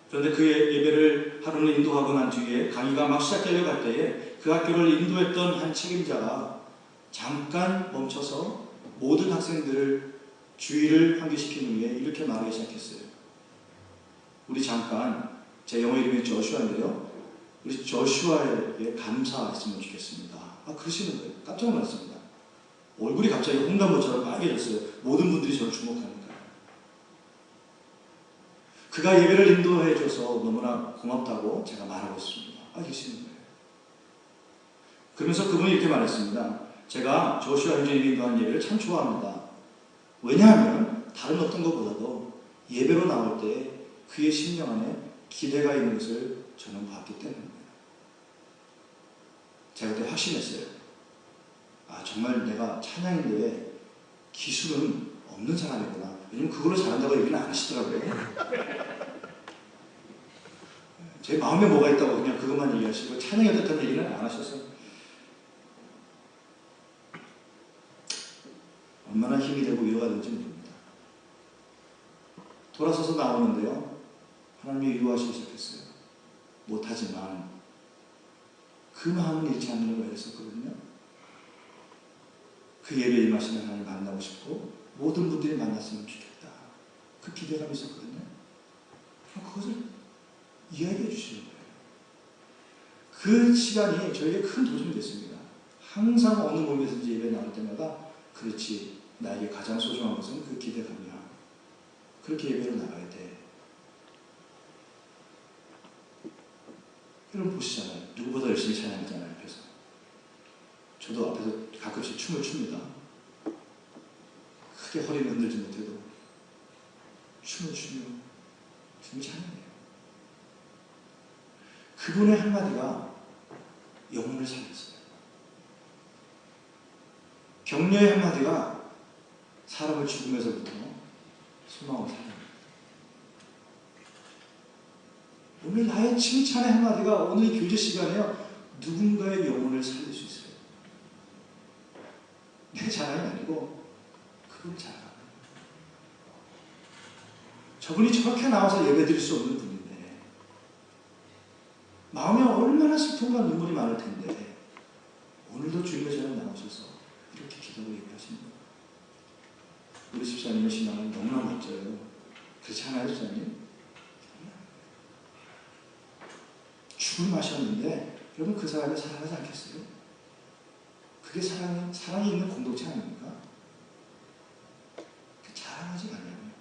S3: 그런데 그 예배를 하루는 인도하고 난 뒤에 강의가 막 시작되려 갈 때에 그 학교를 인도했던 한 책임자가 잠깐 멈춰서 모든 학생들을 주의를 환기시킨 후에 이렇게 말하기 시작했어요. 우리 잠깐, 제 영어 이름이 조슈아인데요. 우리 조슈아에게 감사했으면 좋겠습니다. 그러시는 거예요. 깜짝 놀랐습니다. 얼굴이 갑자기 홈런볼처럼 빨개졌어요. 모든 분들이 저를 주목하니까. 그가 예배를 인도해줘서 너무나 고맙다고 제가 말하고 있습니다. 계시는 거예요. 그러면서 그분이 이렇게 말했습니다. 제가 조슈아 형제님이 인도한 예배를 참 좋아합니다. 왜냐하면 다른 어떤 것보다도 예배로 나올 때 그의 심령 안에 기대가 있는 것을 저는 봤기 때문입니다. 제가 그때 확신했어요. 정말 내가 찬양인도에 기술은 없는 사람이구나. 왜냐면 그걸로 잘한다고 얘기는 안 하시더라고요. 제 마음에 뭐가 있다고 그냥 그것만 얘기하시고 찬양에 뜻한 얘기는 안 하셔서 얼마나 힘이 되고 위로가 될지 모릅니다. 돌아서서 나오는데요. 하나님이 위로하시기 시작했어요. 못하지만 그 마음은 잃지 않으려고 했었거든요. 그 예배에 임하시는 하나님 만나고 싶고 모든 분들이 만났으면 좋겠다. 그 기대감이 있었거든요. 그것을 이야기해 주시는 거예요. 그 시간이 저에게 큰 도움이 됐습니다. 항상 어느 몸에서든지 예배 나올 때마다 그렇지, 나에게 가장 소중한 것은 그 기대감이야. 그렇게 예배로 나가야 돼. 여러분 보시잖아요. 누구보다 열심히 찬양하잖아요. 앞에서. 저도 앞에서 가끔씩 춤을 춥니다. 크게 허리는 흔들지 못해도 춤을 추며 춤을 찬양해요. 그분의 한마디가 영혼을 살렸어요. 격려의 한마디가 사람을 죽음에서부터 소망으로 살립니다. 오늘 나의 칭찬의 한마디가 오늘 이 교제 시간에요, 누군가의 영혼을 살릴 수 있어요. 내 자랑이 아니고 그분 자랑. 저분이 저렇게 나와서 예배 드릴 수 없는 분인데 마음에 얼마나 슬픔과 눈물이 많을 텐데 오늘도 주님의 전에 나오셔서 이렇게 기도하고 예배하시는 거예요. 우리 집사님의 신앙은 너무나 멋져요. 그렇지 않아요, 집사님? 죽을 마셨는데 여러분 그 사람을 사랑하지 않겠어요? 그게 사랑이 있는 공동체 아닙니까? 자랑하지 않냐고요.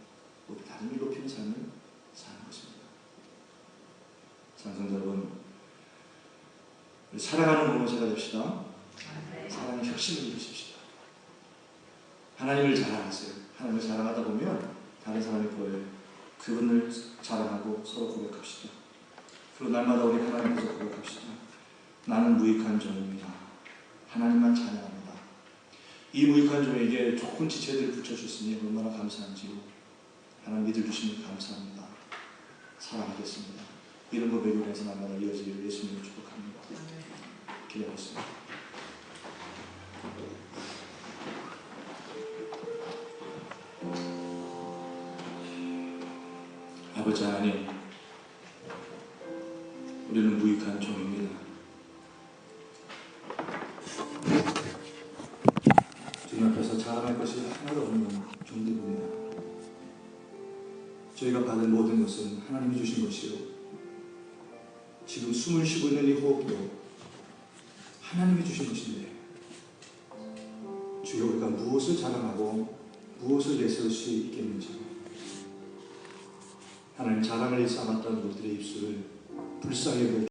S3: 우리 다른 일 높이는 삶을 사는 것입니다. 사랑하는 여러분, 우리 사랑하는 공동체가 됩시다. 사랑의 혁신을 이루십시다. 하나님을 자랑하세요. 하나님을 자랑하다 보면 다른 사람이 보여요. 그분을 자랑하고 서로 고백합시다. 그리고 날마다 우리 하나님 앞에서 고백합시다. 나는 무익한 종입니다. 하나님만 찬양합니다. 이 무익한 종에게 좋은 지체들을 붙여주시니 얼마나 감사한지요. 하나님 믿어주시니 감사합니다. 사랑하겠습니다. 이런 고백을 위해서 날마다 이어지기를 예수님을 축복합니다. 기도하겠습니다. 아버지 하나님, 우리는 무익한 종입니다. 주님 앞에서 자랑할 것이 하나도 없는 종들입니다. 저희가 받은 모든 것은 하나님이 주신 것이요, 지금 숨을 쉬고 있는 이 호흡도 하나님이 주신 것인데 주여 우리가 무엇을 자랑하고 무엇을 내세울 수 있겠는지 하나님 자랑을 삼았던 우리들의 입술을 불쌍히 여겨